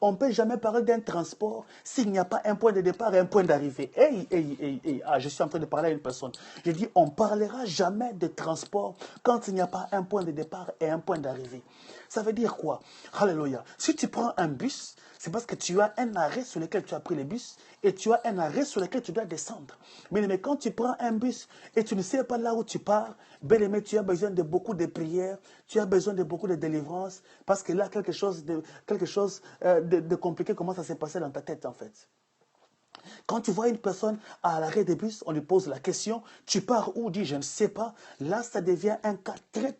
on ne peut jamais parler d'un transport s'il n'y a pas un point de départ et un point d'arrivée. Je suis en train de parler à une personne. Je dis, on ne parlera jamais de transport quand il n'y a pas un point de départ et un point d'arrivée. Ça veut dire quoi? Alléluia. Si tu prends un bus, c'est parce que tu as un arrêt sur lequel tu as pris le bus et tu as un arrêt sur lequel tu dois descendre. Mais quand tu prends un bus et tu ne sais pas là où tu pars, bien aimé, tu as besoin de beaucoup de prières, tu as besoin de beaucoup de délivrance, parce que là, quelque chose de compliqué commence à se passer dans ta tête, en fait. Quand tu vois une personne à l'arrêt des bus, on lui pose la question, tu pars où? Dit, je ne sais pas. Là, ça devient un cas très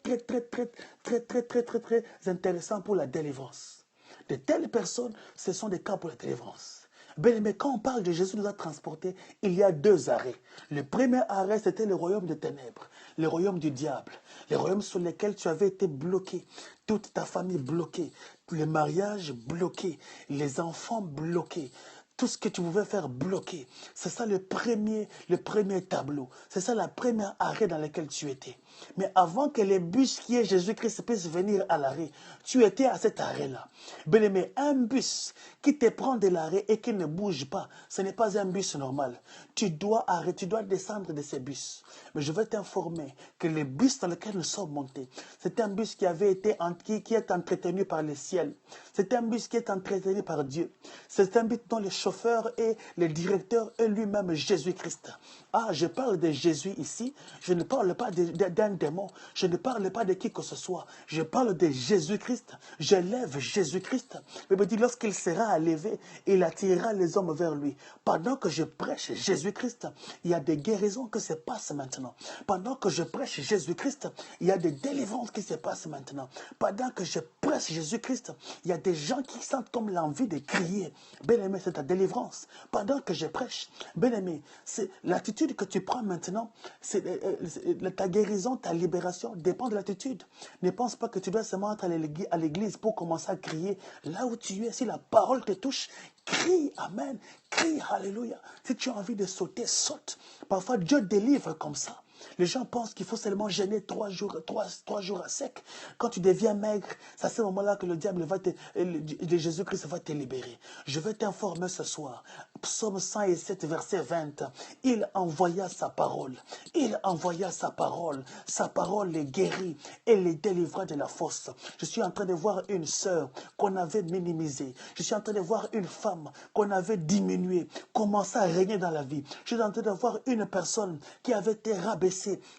intéressant pour la délivrance. De telles personnes, ce sont des cas pour la délivrance. Mais quand on parle de Jésus nous a transportés, il y a deux arrêts. Le premier arrêt, c'était le royaume des ténèbres, le royaume du diable, le royaume sur lequel tu avais été bloqué, toute ta famille bloquée, le mariage bloqué, les enfants bloqués. Tout ce que tu pouvais faire bloquer. C'est ça le premier tableau. C'est ça la première arrêt dans lequel tu étais. Mais avant que les bus qui est Jésus-Christ puissent venir à l'arrêt, tu étais à cet arrêt-là. Bien-aimé, un bus qui te prend de l'arrêt et qui ne bouge pas, ce n'est pas un bus normal. Tu dois arrêter, tu dois descendre de ces bus. Mais je vais t'informer que le bus dans lequel nous sommes montés, c'est un bus qui est entretenu par le ciel. C'est un bus qui est entretenu par Dieu. C'est un bus dont les choses chauffeur et le directeur est lui-même Jésus-Christ. Ah, je parle de Jésus ici. Je ne parle pas d'un démon. Je ne parle pas de qui que ce soit. Je parle de Jésus-Christ. Je lève Jésus-Christ. Mais me dit, lorsqu'il sera élevé, il attirera les hommes vers lui. Pendant que je prêche Jésus-Christ, il y a des guérisons qui se passent maintenant. Pendant que je prêche Jésus-Christ, il y a des délivrances qui se passent maintenant. Pendant que je prêche Jésus-Christ, il y a des gens qui sentent comme l'envie de crier. Bien-aimé, c'est ta délivrance. Pendant que je prêche, bien-aimé, c'est l'attitude que tu prends maintenant, ta guérison, ta libération dépend de l'attitude. Ne pense pas que tu dois seulement être à l'église pour commencer à crier. Là où tu es, si la parole te touche, crie, amen, crie, alléluia. Si tu as envie de sauter, saute. Parfois, Dieu délivre comme ça. Les gens pensent qu'il faut seulement jeûner 3 jours à sec. Quand tu deviens maigre, c'est à ce moment-là que le diable Jésus-Christ va te libérer. Je vais t'informer ce soir. Psaume 107, verset 20. Il envoya sa parole. Il envoya sa parole. Sa parole les guérit et les délivra de la fosse. Je suis en train de voir une sœur qu'on avait minimisée. Je suis en train de voir une femme qu'on avait diminuée, commencer à régner dans la vie. Je suis en train de voir une personne qui avait été rabaissée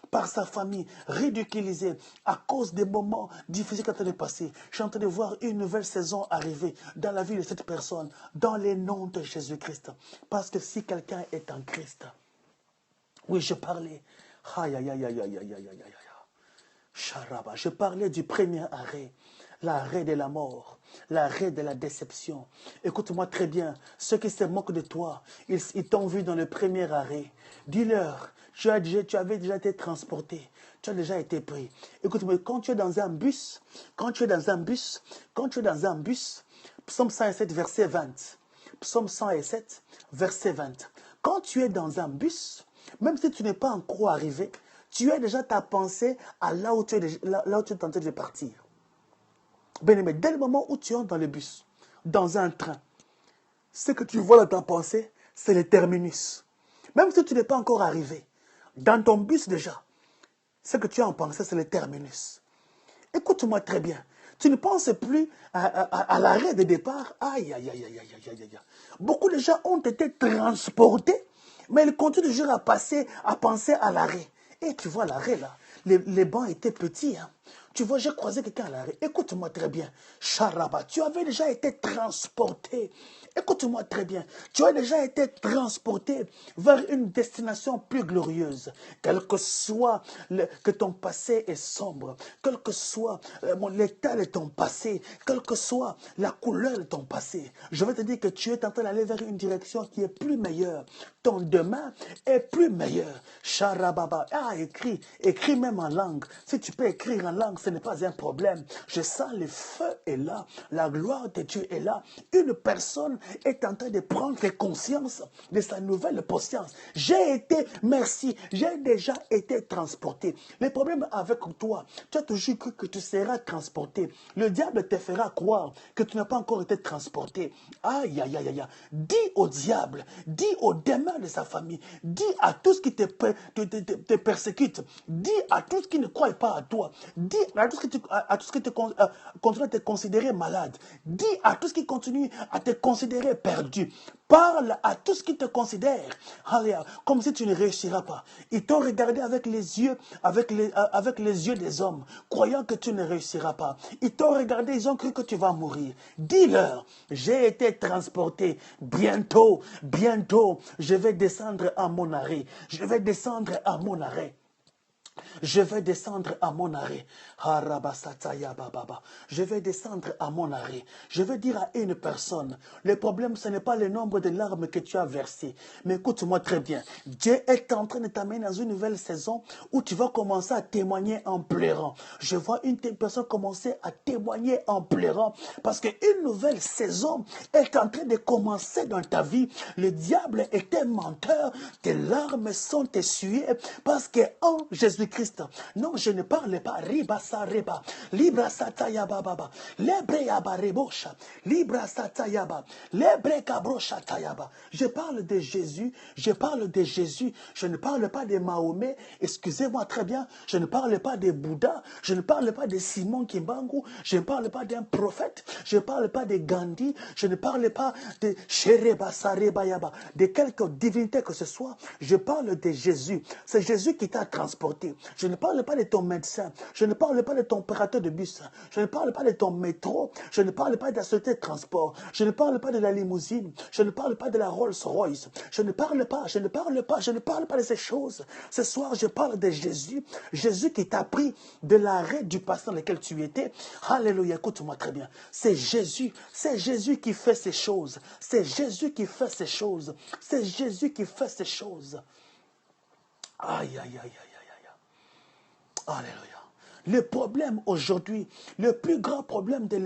par sa famille, ridiculisée à cause des moments difficiles qu'elle est passé. Je suis en train de voir une nouvelle saison arriver dans la vie de cette personne, dans les noms de Jésus-Christ. Parce que si quelqu'un est en Christ, oui, je parlais, je parlais du premier arrêt, l'arrêt de la mort, l'arrêt de la déception. Écoute-moi très bien, ceux qui se moquent de toi, ils t'ont vu dans le premier arrêt. Dis-leur, tu avais déjà été transporté, tu as déjà été pris. Écoute-moi, quand tu es dans un bus, Psaume 107, verset 20, Psaume 107, verset 20, quand tu es dans un bus, même si tu n'es pas encore arrivé, tu as déjà ta pensée à là où tu es tenté de partir. Bien-aimé, dès le moment où tu entres dans le bus, dans un train, ce que tu vois dans ta pensée, c'est le terminus. Même si tu n'es pas encore arrivé, dans ton bus déjà, ce que tu as en pensée, c'est le terminus. Écoute-moi très bien. Tu ne penses plus à l'arrêt de départ. Aïe, aïe, aïe, aïe, aïe, aïe, aïe. Beaucoup de gens ont été transportés, mais ils continuent toujours à penser à l'arrêt. Et tu vois l'arrêt là, les bancs étaient petits. Hein. Tu vois, j'ai croisé quelqu'un à l'arrêt. Écoute-moi très bien. Charaba, tu avais déjà été transporté. Écoute-moi très bien. Tu as déjà été transporté vers une destination plus glorieuse. Quel que soit que ton passé est sombre, quel que soit l'état de ton passé, quelle que soit la couleur de ton passé, je vais te dire que tu es en train d'aller vers une direction qui est plus meilleure. Ton demain est plus meilleur. Charababa. Ah, écris même en langue. Si tu peux écrire en langue, ce n'est pas un problème. Je sens le feu est là. La gloire de Dieu est là. Une personne est en train de prendre conscience de sa nouvelle conscience. J'ai déjà été transporté. Le problème avec toi, tu as toujours cru que tu seras transporté. Le diable te fera croire que tu n'as pas encore été transporté. Aïe, aïe, aïe, aïe. Dis au diable, dis au démon de sa famille, dis à tous qui te persécutent, dis à tous qui ne croient pas à toi, dis à tous qui continuent à te considérer malade, dis à tous qui continuent à te considérer perdu. Parle à tous qui te considèrent comme si tu ne réussiras pas. Ils t'ont regardé avec les yeux des hommes, croyant que tu ne réussiras pas. Ils t'ont regardé, ils ont cru que tu vas mourir. Dis-leur, j'ai été transporté. Bientôt, je vais descendre à mon arrêt. Je vais descendre à mon arrêt. Je vais descendre à mon arrêt. Je vais descendre à mon arrêt. Je vais dire à une personne, le problème, ce n'est pas le nombre de larmes que tu as versées. Mais écoute-moi très bien. Dieu est en train de t'amener dans une nouvelle saison où tu vas commencer à témoigner en pleurant. Je vois une personne commencer à témoigner en pleurant parce qu'une nouvelle saison est en train de commencer dans ta vie. Le diable était menteur. Tes larmes sont essuyées parce qu'en Jésus Jésus-Christ. Non, je ne parle pas. Riba sa reba. Libra satayaba baba. Lebre yaba rebosha. Libra satayaba. Lebre kabrosha tayaba. Je parle de Jésus. Je parle de Jésus. Je ne parle pas de Mahomet. Excusez-moi très bien. Je ne parle pas de Bouddha. Je ne parle pas de Simon Kimbangu. Je ne parle pas d'un prophète. Je ne parle pas de Gandhi. Je ne parle pas de Shereba Sareba Yaba. De quelque divinité que ce soit. Je parle de Jésus. C'est Jésus qui t'a transporté. Je ne parle pas de ton médecin. Je ne parle pas de ton opérateur de bus. Je ne parle pas de ton métro. Je ne parle pas de la société de transport. Je ne parle pas de la limousine. Je ne parle pas de la Rolls-Royce. Je ne parle pas de ces choses. Ce soir, je parle de Jésus. Jésus qui t'a pris de l'arrêt du passé dans lequel tu étais. Alléluia, écoute-moi très bien. C'est Jésus qui fait ces choses. C'est Jésus qui fait ces choses. C'est Jésus qui fait ces choses. Aïe, aïe, aïe, aïe, aïe, aïe. Alléluia. Le problème aujourd'hui, le plus grand problème de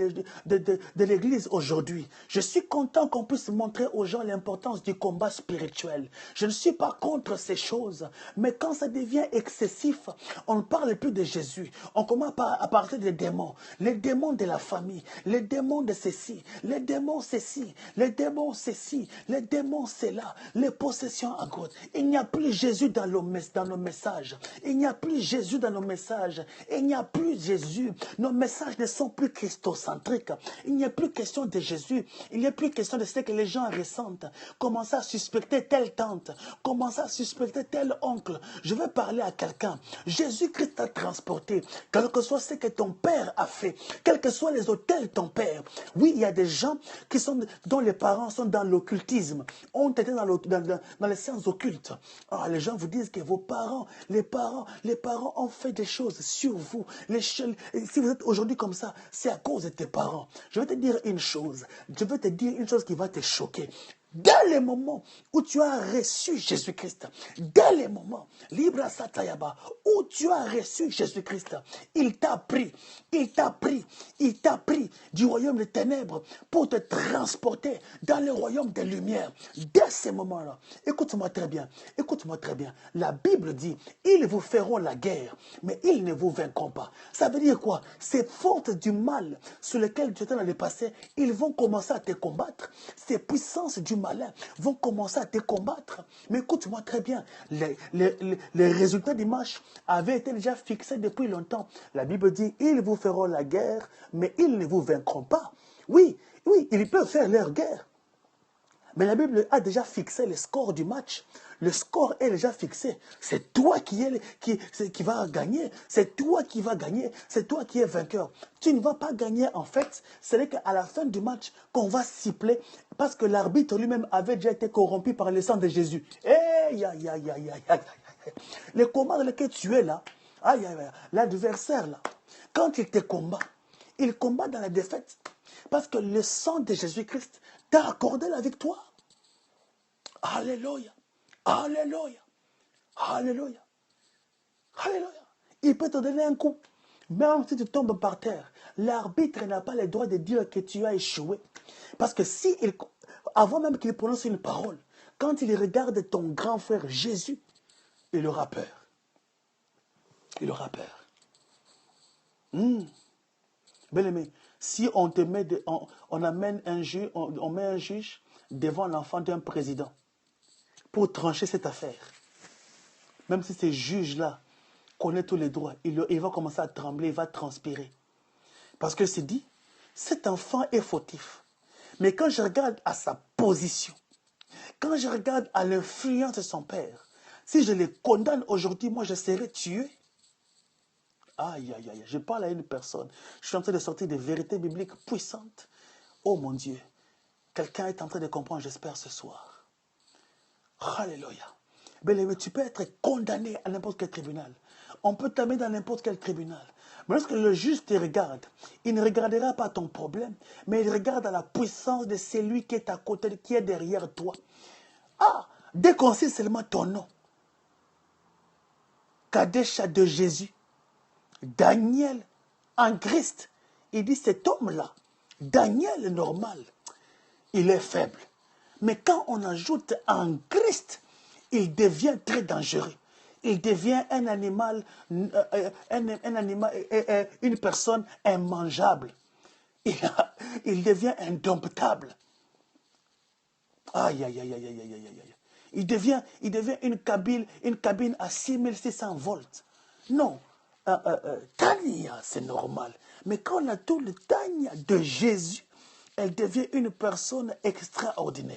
l'Église aujourd'hui, je suis content qu'on puisse montrer aux gens l'importance du combat spirituel. Je ne suis pas contre ces choses, mais quand ça devient excessif, on ne parle plus de Jésus. On commence à parler des démons. Les démons de la famille, les démons de ceci, les démons ceci, les démons ceci, les démons cela, les possessions à gauche. Il n'y a plus Jésus dans nos messages. Il n'y a plus Jésus dans nos messages. Il n'y a plus Jésus. Nos messages ne sont plus christocentriques. Il n'y a plus question de Jésus. Il n'y a plus question de ce que les gens ressentent. Commencez à suspecter telle tante. Commencez à suspecter tel oncle. Je vais parler à quelqu'un. Jésus-Christ t'a transporté. Quel que soit ce que ton père a fait. Quels que soient les hôtels de ton père. Oui, il y a des gens dont les parents sont dans l'occultisme. Ont été dans les sciences occultes. Alors, les gens vous disent que vos parents, les parents ont fait des choses sur vous. Si vous êtes aujourd'hui comme ça, c'est à cause de tes parents. Je vais te dire une chose. Je vais te dire une chose qui va te choquer. Dès le moment où tu as reçu Jésus-Christ, dès le moment, Libra Satayaba, où tu as reçu Jésus-Christ, il t'a pris du royaume des ténèbres pour te transporter dans le royaume des lumières. Dès ce moment-là, écoute-moi très bien, la Bible dit, ils vous feront la guerre, mais ils ne vous vaincront pas. Ça veut dire quoi? Ces forces du mal sur lesquelles tu étais dans le passé, ils vont commencer à te combattre. Ces puissances du malin vont commencer à te combattre. Mais écoute-moi très bien, les résultats du match avaient été déjà fixés depuis longtemps. La Bible dit, ils vous feront la guerre, mais ils ne vous vaincront pas. Oui, ils peuvent faire leur guerre. Mais la Bible a déjà fixé le score du match. Le score est déjà fixé. C'est toi qui va gagner. C'est toi qui vas gagner. C'est toi qui es vainqueur. Tu ne vas pas gagner en fait. C'est qu'à la fin du match, qu'on va siffler, parce que l'arbitre lui-même avait déjà été corrompu par le sang de Jésus. Le combat dans lequel tu es là, l'adversaire là, quand il te combat, il combat dans la défaite. Parce que le sang de Jésus-Christ t'a accordé la victoire. Alléluia. Alléluia. Alléluia. Alléluia. Il peut te donner un coup. Même si tu tombes par terre, l'arbitre n'a pas le droit de dire que tu as échoué. Parce que avant même qu'il prononce une parole, quand il regarde ton grand frère Jésus, il aura peur. Il aura peur. Bien-aimé, si on te met, on amène un juge, on met un juge devant l'enfant d'un président pour trancher cette affaire, même si ce juge-là connaît tous les droits, il va commencer à trembler, il va transpirer. Parce que c'est dit, cet enfant est fautif. Mais quand je regarde à sa position, quand je regarde à l'influence de son père, si je le condamne aujourd'hui, moi je serai tué. Aïe, aïe, aïe, je parle à une personne. Je suis en train de sortir des vérités bibliques puissantes. Oh mon Dieu, quelqu'un est en train de comprendre, j'espère, ce soir. Alléluia. Mais tu peux être condamné à n'importe quel tribunal. On peut t'amener dans n'importe quel tribunal. Mais lorsque le juge te regarde, il ne regardera pas ton problème, mais il regarde à la puissance de celui qui est à côté, qui est derrière toi. Dès qu'on sait seulement ton nom, Kadesha de Jésus, Daniel en Christ, il dit cet homme-là, Daniel est normal, il est faible. Mais quand on ajoute en Christ, il devient très dangereux. il devient un animal, une personne immangeable. Il devient indomptable. Aïe, aïe, aïe, aïe, aïe, aïe, aïe, aïe. Il devient une cabine à 6600 volts. Non, Tania, c'est normal. Mais quand on a tout le Tania de Jésus, elle devient une personne extraordinaire.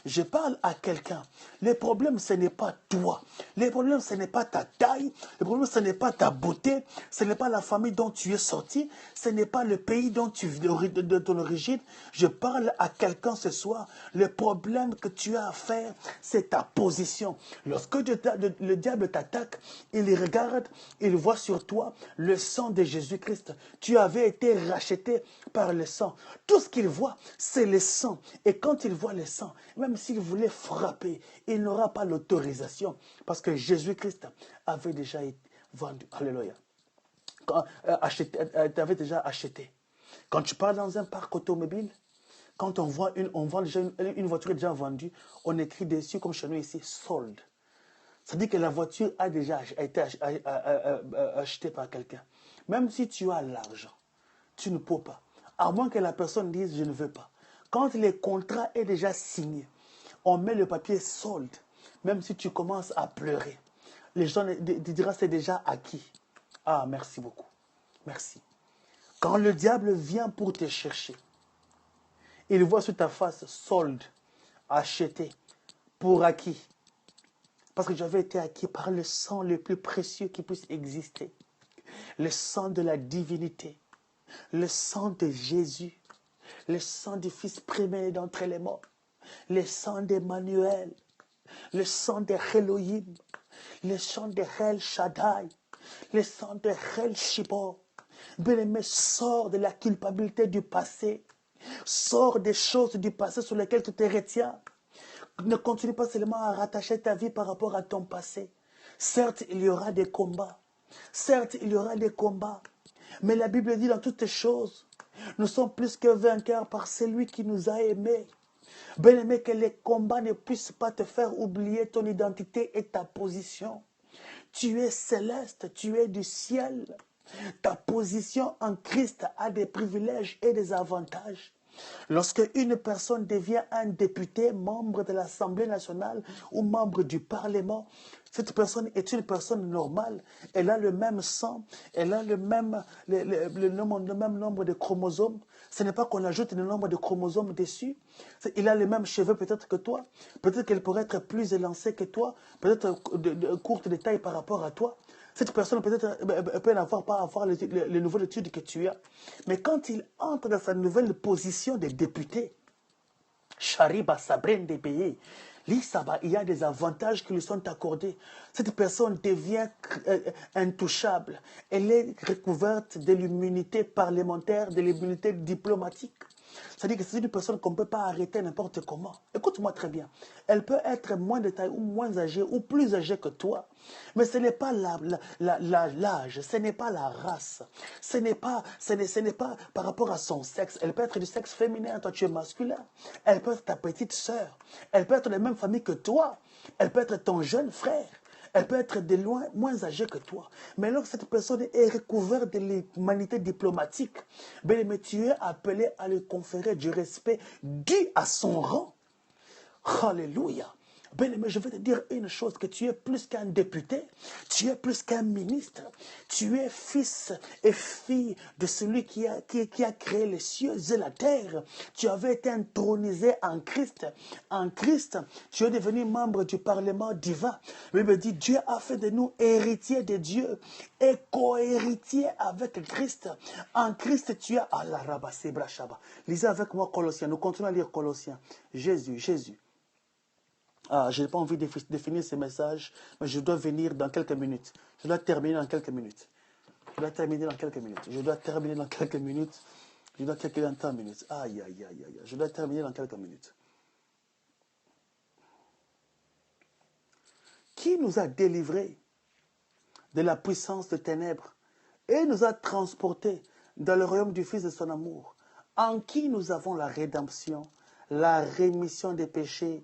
Je parle à quelqu'un. Le problème, ce n'est pas toi. Le problème, ce n'est pas ta taille. Le problème, ce n'est pas ta beauté. Ce n'est pas la famille dont tu es sorti. Ce n'est pas le pays dont tu de ton origine. Je parle à quelqu'un ce soir. Le problème que tu as à faire, c'est ta position. Lorsque le diable t'attaque, il regarde, il voit sur toi le sang de Jésus-Christ. Tu avais été racheté par le sang. Tout ce qu'il voit, c'est le sang. Et quand il voit le sang, même s'il voulait frapper, il n'aura pas l'autorisation parce que Jésus-Christ avait déjà été vendu. Alléluia. T'avais déjà acheté. Quand tu pars dans un parc automobile, quand on vend déjà une voiture est déjà vendue, on écrit dessus, comme chez nous ici, sold. Ça dit que la voiture a déjà été achetée par quelqu'un. Même si tu as l'argent, tu ne peux pas. À moins que la personne dise, je ne veux pas. Quand le contrat est déjà signé, on met le papier solde. Même si tu commences à pleurer, les gens diront, c'est déjà acquis. Ah, merci beaucoup. Merci. Quand le diable vient pour te chercher, il voit sur ta face solde, acheté, pour acquis. Parce que j'avais été acquis par le sang le plus précieux qui puisse exister. Le sang de la divinité. Le sang de Jésus. Le sang du Fils premier d'entre les morts. Le sang d'Emmanuel. Le sang de Elohim. Le sang de El Shaddai. Le sang de El Shibor. Bien-aimé, sors de la culpabilité du passé. Sors des choses du passé sur lesquelles tu te retiens. Ne continue pas seulement à rattacher ta vie par rapport à ton passé. Certes, il y aura des combats. Certes, il y aura des combats. Mais la Bible dit dans toutes les choses, nous sommes plus que vainqueurs par celui qui nous a aimés. Bien-aimé, que les combats ne puissent pas te faire oublier ton identité et ta position. Tu es céleste, tu es du ciel. Ta position en Christ a des privilèges et des avantages. Lorsque une personne devient un député, membre de l'Assemblée nationale ou membre du Parlement, cette personne est une personne normale. Elle a le même sang, elle a le même nombre de chromosomes. Ce n'est pas qu'on ajoute le nombre de chromosomes dessus. Il a les mêmes cheveux peut-être que toi. Peut-être qu'elle pourrait être plus élancée que toi. Peut-être courte de taille par rapport à toi. Cette personne peut-être peut pas avoir les nouvelles études que tu as. Mais quand il entre dans sa nouvelle position de député, Shariba Sabren de pays, il y a des avantages qui lui sont accordés. Cette personne devient intouchable. Elle est recouverte de l'immunité parlementaire, de l'immunité diplomatique. C'est-à-dire que c'est une personne qu'on ne peut pas arrêter n'importe comment. Écoute-moi très bien. Elle peut être moins de taille ou moins âgée ou plus âgée que toi. Mais ce n'est pas l'âge, ce n'est pas la race. Ce n'est pas par rapport à son sexe. Elle peut être du sexe féminin, toi tu es masculin. Elle peut être ta petite sœur. Elle peut être de la même famille que toi. Elle peut être ton jeune frère. Elle peut être de loin moins âgée que toi. Mais lorsque cette personne est recouverte de l'humanité diplomatique, mais tu es appelé à lui conférer du respect dû à son rang. Alléluia. Bien-aimé, je vais te dire une chose, que tu es plus qu'un député, tu es plus qu'un ministre, tu es fils et fille de celui qui a créé les cieux et la terre. Tu avais été intronisé en Christ. En Christ, tu es devenu membre du Parlement divin. La Bible dit, Dieu a fait de nous héritiers de Dieu et co-héritiers avec Christ. En Christ, tu es à la rabassé brachaba. Lisez avec moi Colossiens. Nous continuons à lire Colossiens. Jésus. Ah, je n'ai pas envie de finir ce message, mais je dois venir dans quelques minutes. Je dois terminer dans quelques minutes. Je dois terminer dans quelques minutes. Je dois terminer dans quelques minutes. Je dois terminer dans 30 minutes. Aïe, aïe, aïe, aïe. Je dois terminer dans quelques minutes. Qui nous a délivrés de la puissance des ténèbres et nous a transportés dans le royaume du Fils de son amour, en qui nous avons la rédemption, la rémission des péchés.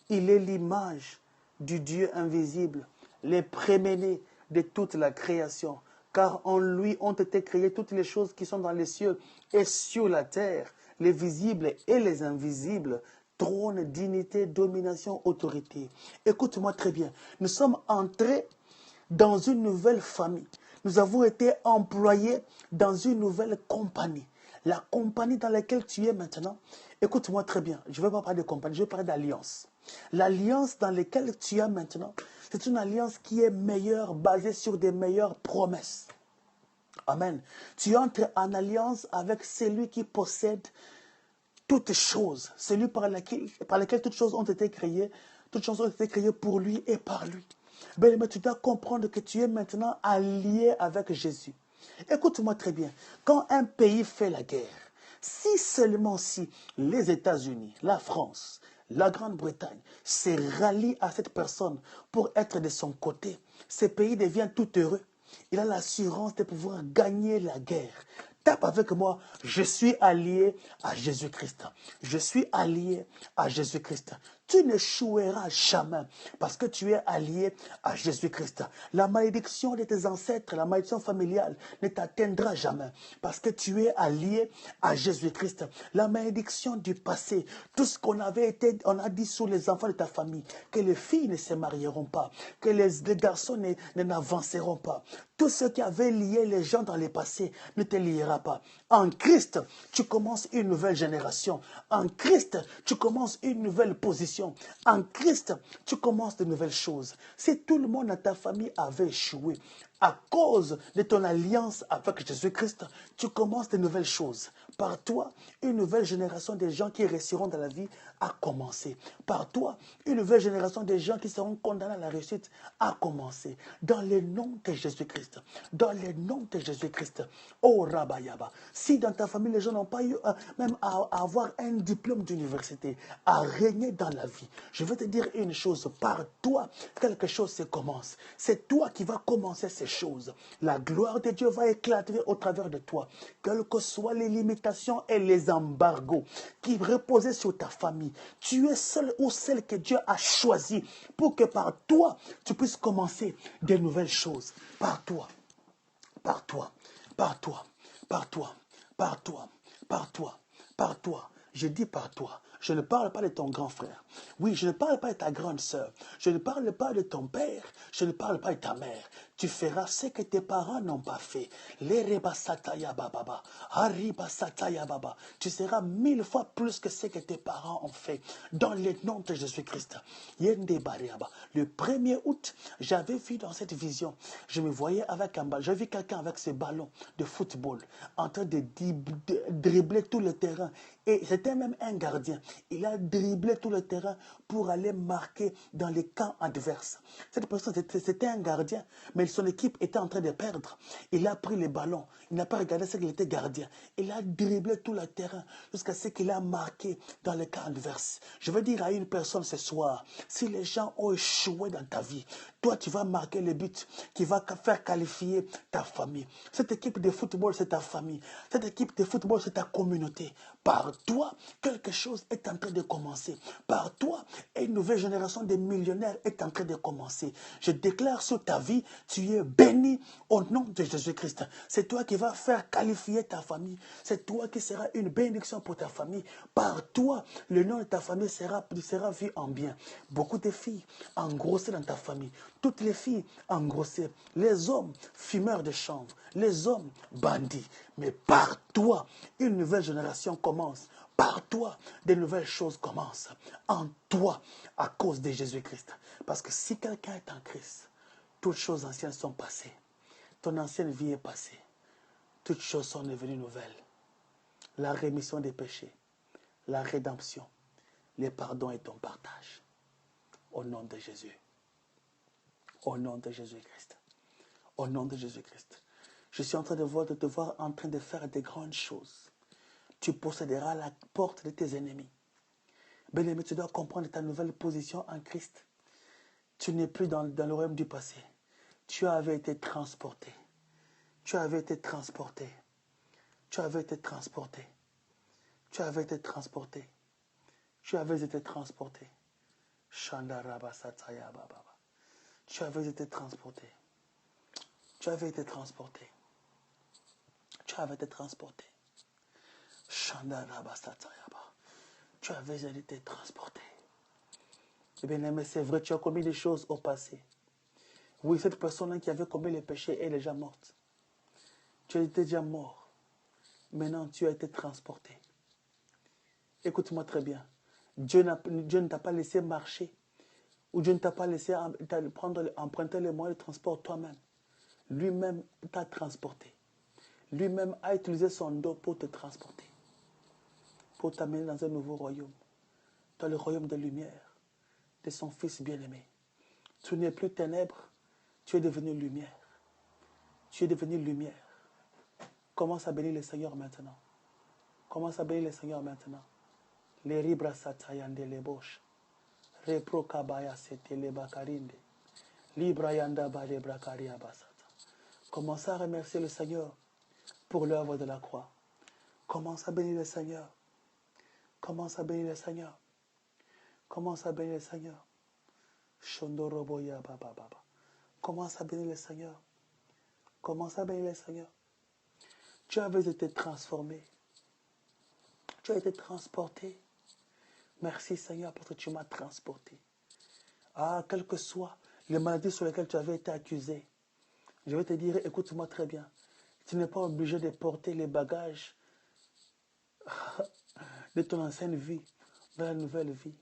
Il est l'image du Dieu invisible, les préménés de toute la création. Car en lui ont été créées toutes les choses qui sont dans les cieux et sur la terre, les visibles et les invisibles, trône, dignité, domination, autorité. Écoute-moi très bien, nous sommes entrés dans une nouvelle famille. Nous avons été employés dans une nouvelle compagnie. La compagnie dans laquelle tu es maintenant, écoute-moi très bien, je ne vais pas parler de compagnie, je vais parler d'alliance. L'alliance dans laquelle tu es maintenant, c'est une alliance qui est meilleure, basée sur des meilleures promesses. Amen. Tu entres en alliance avec celui qui possède toutes choses, celui par lequel toutes choses ont été créées, toutes choses ont été créées pour lui et par lui. Mais tu dois comprendre que tu es maintenant allié avec Jésus. Écoute-moi très bien, quand un pays fait la guerre, si seulement si les États-Unis, la France, la Grande-Bretagne se rallient à cette personne pour être de son côté, ce pays devient tout heureux. Il a l'assurance de pouvoir gagner la guerre. Tape avec moi, je suis allié à Jésus-Christ. Je suis allié à Jésus-Christ. Tu n'échoueras jamais parce que tu es allié à Jésus-Christ. La malédiction de tes ancêtres, la malédiction familiale ne t'atteindra jamais parce que tu es allié à Jésus-Christ. La malédiction du passé, tout ce qu'on on a dit sur les enfants de ta famille, que les filles ne se marieront pas, que les garçons n'avanceront pas. Tout ce qui avait lié les gens dans le passé ne te liera pas. En Christ, tu commences une nouvelle génération. En Christ, tu commences une nouvelle position. En Christ, tu commences de nouvelles choses. Si tout le monde dans ta famille avait échoué, à cause de ton alliance avec Jésus-Christ, tu commences de nouvelles choses. Par toi, une nouvelle génération de gens qui réussiront dans la vie a commencé. Par toi, une nouvelle génération de gens qui seront condamnés à la réussite a commencé. Dans le nom de Jésus-Christ. Dans le nom de Jésus-Christ. Oh Rabayaba. Si dans ta famille, les gens n'ont pas eu même à avoir un diplôme d'université, à régner dans la vie, je veux te dire une chose. Par toi, quelque chose se commence. C'est toi qui vas commencer ces choses. La gloire de Dieu va éclater au travers de toi. Quelles que soient les limitations et les embargos qui reposaient sur ta famille, tu es seul ou celle que Dieu a choisi pour que par toi, tu puisses commencer de nouvelles choses. Par toi, par toi, par toi, par toi, par toi, par toi, par toi. Je dis par toi. Je ne parle pas de ton grand frère. Oui, je ne parle pas de ta grande sœur. Je ne parle pas de ton père. Je ne parle pas de ta mère. Tu feras ce que tes parents n'ont pas fait. Tu seras 1000 fois plus que ce que tes parents ont fait. Dans le nom de Jésus-Christ. Le 1er août, j'avais vu dans cette vision, je me voyais avec un ballon. J'ai vu quelqu'un avec ses ballons de football en train de dribbler tout le terrain. Et c'était même un gardien. Il a dribblé tout le terrain pour aller marquer dans les camps adverses. Cette personne, c'était un gardien, mais son équipe était en train de perdre. Il a pris les ballons. Il n'a pas regardé ce qu'il était gardien. Il a dribblé tout le terrain jusqu'à ce qu'il a marqué dans les camps adverses. Je veux dire à une personne ce soir, si les gens ont échoué dans ta vie, toi, tu vas marquer le but qui va faire qualifier ta famille. Cette équipe de football, c'est ta famille. Cette équipe de football, c'est ta communauté. Par toi, quelque chose est en train de commencer. Par toi, une nouvelle génération de millionnaires est en train de commencer. Je déclare sur ta vie, tu es béni au nom de Jésus-Christ. C'est toi qui vas faire qualifier ta famille. C'est toi qui seras une bénédiction pour ta famille. Par toi, le nom de ta famille sera vu en bien. Beaucoup de filles engrossées dans ta famille. Toutes les filles engrossées. Les hommes fumeurs de chanvre. Les hommes bandits. Mais par toi, une nouvelle génération commence. Par toi, de nouvelles choses commencent. En toi, à cause de Jésus-Christ. Parce que si quelqu'un est en Christ, toutes choses anciennes sont passées. Ton ancienne vie est passée. Toutes choses sont devenues nouvelles. La rémission des péchés, la rédemption, le pardon et ton partage. Au nom de Jésus. Au nom de Jésus-Christ. Au nom de Jésus-Christ. Je suis en train de te voir en train de faire des grandes choses. Tu posséderas la porte de tes ennemis. Bien-aimé, tu dois comprendre ta nouvelle position en Christ. Tu n'es plus dans le royaume du passé. Tu avais été transporté. Tu avais été transporté. Tu avais été transporté. Tu avais été transporté. Tu avais été transporté. Shandaraba Sataya Baba. Tu avais été transporté. Tu avais été transporté. Tu avais été transporté. Tu avais été transporté. Eh bien aimé, c'est vrai, tu as commis des choses au passé. Oui, cette personne qui avait commis les péchés est déjà morte. Tu étais déjà mort. Maintenant, tu as été transporté. Écoute-moi très bien. Dieu ne t'a pas laissé marcher. Ou Dieu ne t'a pas laissé emprunter les moyens de transport toi-même. Lui-même t'a transporté. Lui-même a utilisé son dos pour te transporter. Pour t'amener dans un nouveau royaume. Dans le royaume de lumière. De son Fils bien-aimé. Tu n'es plus ténèbres. Tu es devenu lumière. Tu es devenu lumière. Commence à bénir le Seigneur maintenant. Commence à bénir le Seigneur maintenant. Les ribra satayande les boches. Repro kabaya sete les bakarinde. Libra yanda ba les brakaria basata. Commence à remercier le Seigneur pour l'œuvre de la croix. Commence à bénir le Seigneur. Commence à bénir le Seigneur. Commence à bénir le Seigneur. Shondoroboya baba baba. Commence à bénir le Seigneur. Commence à bénir le Seigneur. Tu avais été transformé. Tu as été transporté. Merci Seigneur parce que tu m'as transporté. Ah, quelles que soient les maladies sur lesquelles tu avais été accusé, je vais te dire, écoute-moi très bien. Tu n'es pas obligé de porter les bagages de ton ancienne vie dans la nouvelle vie.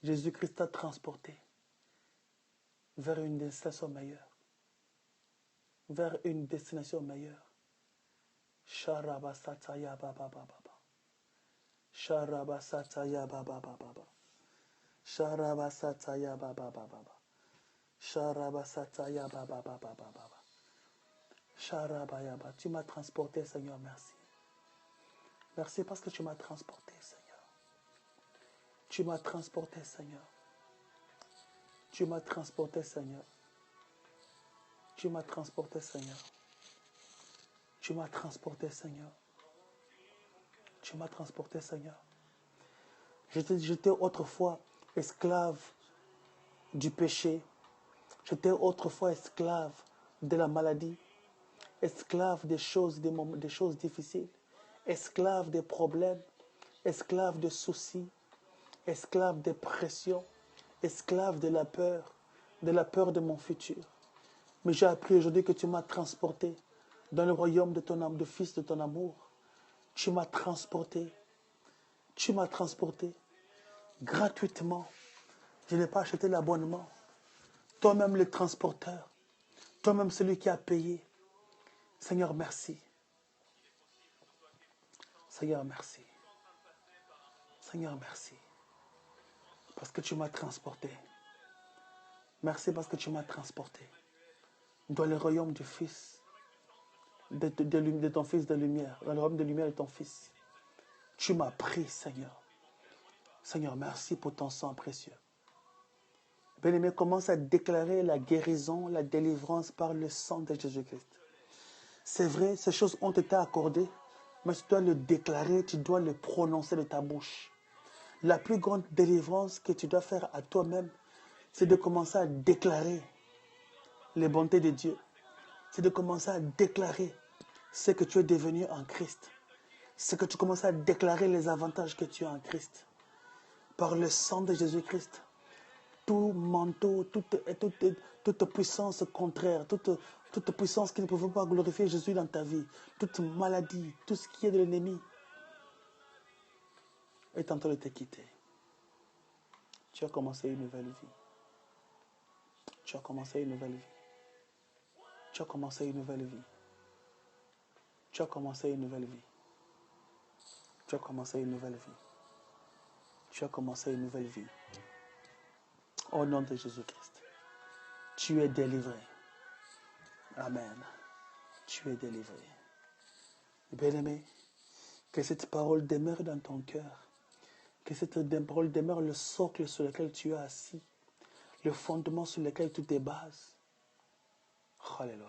Jésus-Christ t'a transporté vers une destination meilleure. Vers une destination meilleure. Sharabasataya baba baba. Sharabasataya baba baba. Sharabasataya baba baba. Sharabasataya baba baba baba. Sharabayaba. Tu m'as transporté, Seigneur, merci. Merci parce que tu m'as transporté, Seigneur. Tu m'as transporté, Seigneur. Tu m'as transporté, Seigneur. Tu m'as transporté, Seigneur. Tu m'as transporté, Seigneur. Tu m'as transporté, Seigneur. J'étais autrefois esclave du péché. J'étais autrefois esclave de la maladie. Esclave des choses difficiles. Esclave des problèmes. Esclave de soucis. Esclave des pressions. Esclave de la peur de mon futur. Mais j'ai appris aujourd'hui que tu m'as transporté dans le royaume de ton âme, de Fils de ton amour. Tu m'as transporté. Tu m'as transporté gratuitement. Je n'ai pas acheté l'abonnement. Toi-même le transporteur. Toi-même celui qui a payé. Seigneur, merci. Seigneur, merci. Seigneur, merci. Parce que tu m'as transporté. Merci parce que tu m'as transporté dans le royaume du Fils, de ton Fils de lumière, dans le royaume de lumière de ton Fils. Tu m'as pris, Seigneur. Seigneur, merci pour ton sang précieux. Bien-aimé, commence à déclarer la guérison, la délivrance par le sang de Jésus-Christ. C'est vrai, ces choses ont été accordées, mais tu dois le déclarer, tu dois le prononcer de ta bouche. La plus grande délivrance que tu dois faire à toi-même, c'est de commencer à déclarer les bontés de Dieu. C'est de commencer à déclarer ce que tu es devenu en Christ. C'est que tu commences à déclarer les avantages que tu as en Christ. Par le sang de Jésus-Christ, tout manteau, toute puissance contraire, toute puissance qui ne pouvait pas glorifier Jésus dans ta vie, toute maladie, tout ce qui est de l'ennemi, est en train de te quitter. Tu as commencé une nouvelle vie. Tu as commencé une nouvelle vie. Tu as commencé une nouvelle vie. Tu as commencé une nouvelle vie. Tu as commencé une nouvelle vie. Tu as commencé une nouvelle vie. Au nom de Jésus-Christ, tu es délivré. Amen. Tu es délivré. Bien-aimé, que cette parole demeure dans ton cœur. Que cette parole demeure le socle sur lequel tu es assis. Le fondement sur lequel tu te bases. Alléluia.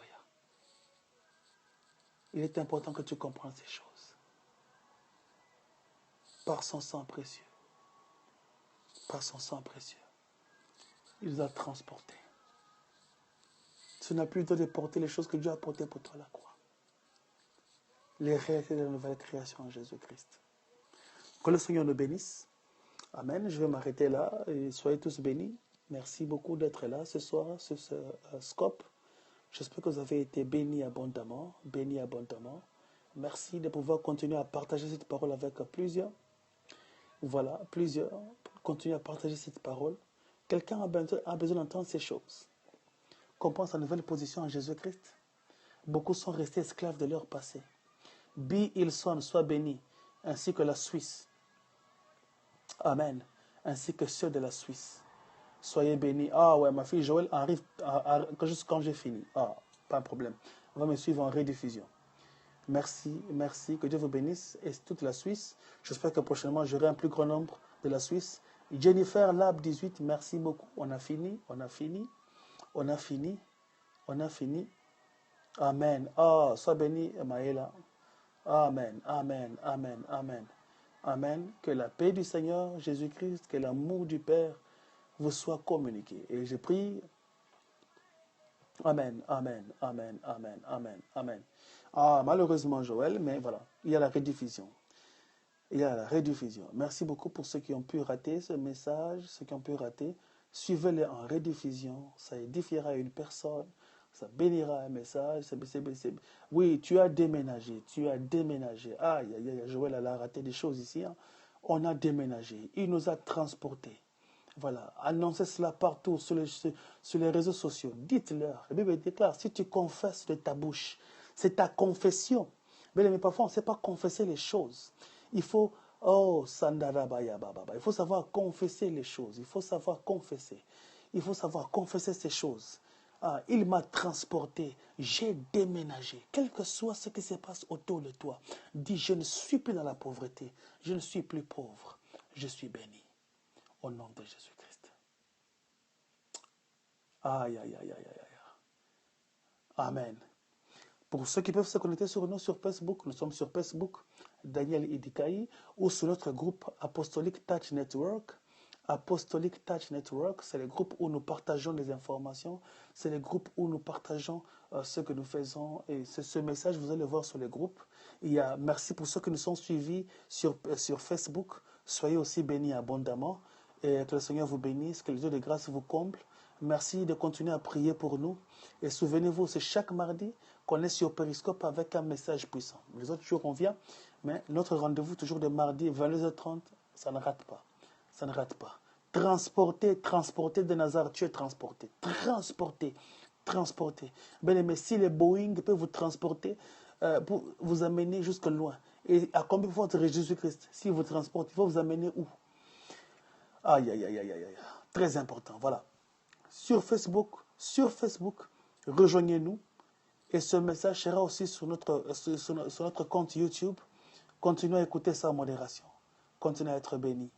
Il est important que tu comprennes ces choses. Par son sang précieux. Par son sang précieux. Il nous a transportés. Tu n'as plus le droit de porter les choses que Dieu a portées pour toi à la croix. Les réalités de la nouvelle création en Jésus-Christ. Que le Seigneur nous bénisse. Amen. Je vais m'arrêter là et soyez tous bénis. Merci beaucoup d'être là ce soir sur ce scope. J'espère que vous avez été bénis abondamment. Bénis abondamment. Merci de pouvoir continuer à partager cette parole avec plusieurs. Voilà, plusieurs. Continuez à partager cette parole. Quelqu'un a besoin d'entendre ces choses. Comprendre sa nouvelle position en Jésus-Christ. Beaucoup sont restés esclaves de leur passé. Bill Hilson soit béni, ainsi que la Suisse. Amen. Ainsi que ceux de la Suisse. Soyez bénis. Ah ouais, ma fille Joël arrive juste quand j'ai fini. Ah, pas de problème. On va me suivre en rediffusion. Merci, merci. Que Dieu vous bénisse. Et toute la Suisse. J'espère que prochainement, j'aurai un plus grand nombre de la Suisse. Jennifer Lab 18, merci beaucoup. On a fini, on a fini. On a fini. On a fini. Amen. Ah, sois béni, Maëla. Amen, amen, amen, amen. Amen. Que la paix du Seigneur Jésus-Christ, que l'amour du Père vous soit communiqué. Et je prie. Amen, amen, amen, amen, amen, amen. Ah, malheureusement, Joël, mais voilà, il y a la rediffusion. Il y a la rediffusion. Merci beaucoup pour ceux qui ont pu rater ce message, ceux qui ont pu rater. Suivez-les en rediffusion. Ça édifiera une personne. Ça bénira un message. Oui, tu as déménagé. Tu as déménagé. Aïe, aïe, aïe, Joël elle a raté des choses ici. Hein. On a déménagé. Il nous a transportés. Voilà. Annoncez cela partout sur les réseaux sociaux. Dites-leur. La Bible déclare, si tu confesses de ta bouche, c'est ta confession. Mais parfois, on ne sait pas confesser les choses. Il faut, il faut savoir confesser les choses. Il faut savoir confesser. Il faut savoir confesser ces choses. Ah, il m'a transporté. J'ai déménagé. Quel que soit ce qui se passe autour de toi, dis, je ne suis plus dans la pauvreté. Je ne suis plus pauvre. Je suis béni. Au nom de Jésus-Christ. Aïe, aïe, aïe, aïe, aïe. Amen. Pour ceux qui peuvent se connecter sur nous sur Facebook, nous sommes sur Facebook, Daniel Idikaï, ou sur notre groupe Apostolic Touch Network. Apostolic Touch Network, c'est le groupe où nous partageons les informations, c'est le groupe où nous partageons ce que nous faisons. Et ce message, vous allez voir sur le groupe. Merci pour ceux qui nous sont suivis sur Facebook. Soyez aussi bénis abondamment. Et que le Seigneur vous bénisse, que le Dieu de grâce vous comble. Merci de continuer à prier pour nous. Et souvenez-vous, c'est chaque mardi qu'on est sur Periscope avec un message puissant. Les autres jours, on vient, mais notre rendez-vous, toujours de mardi, 22h30, ça ne rate pas. Ça ne rate pas. Transporter de Nazareth, tu es transporté. Transporter. Bien aimé, si les Boeing peuvent vous transporter, pour vous amener jusque loin. Et à combien de fois Jésus-Christ, s'il vous transporte, il faut vous amener où? Aïe, aïe, aïe, aïe, aïe. Très important, voilà. Sur Facebook, rejoignez-nous. Et ce message sera aussi sur notre compte YouTube. Continuez à écouter ça en modération. Continuez à être bénis.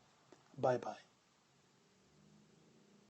Bye bye.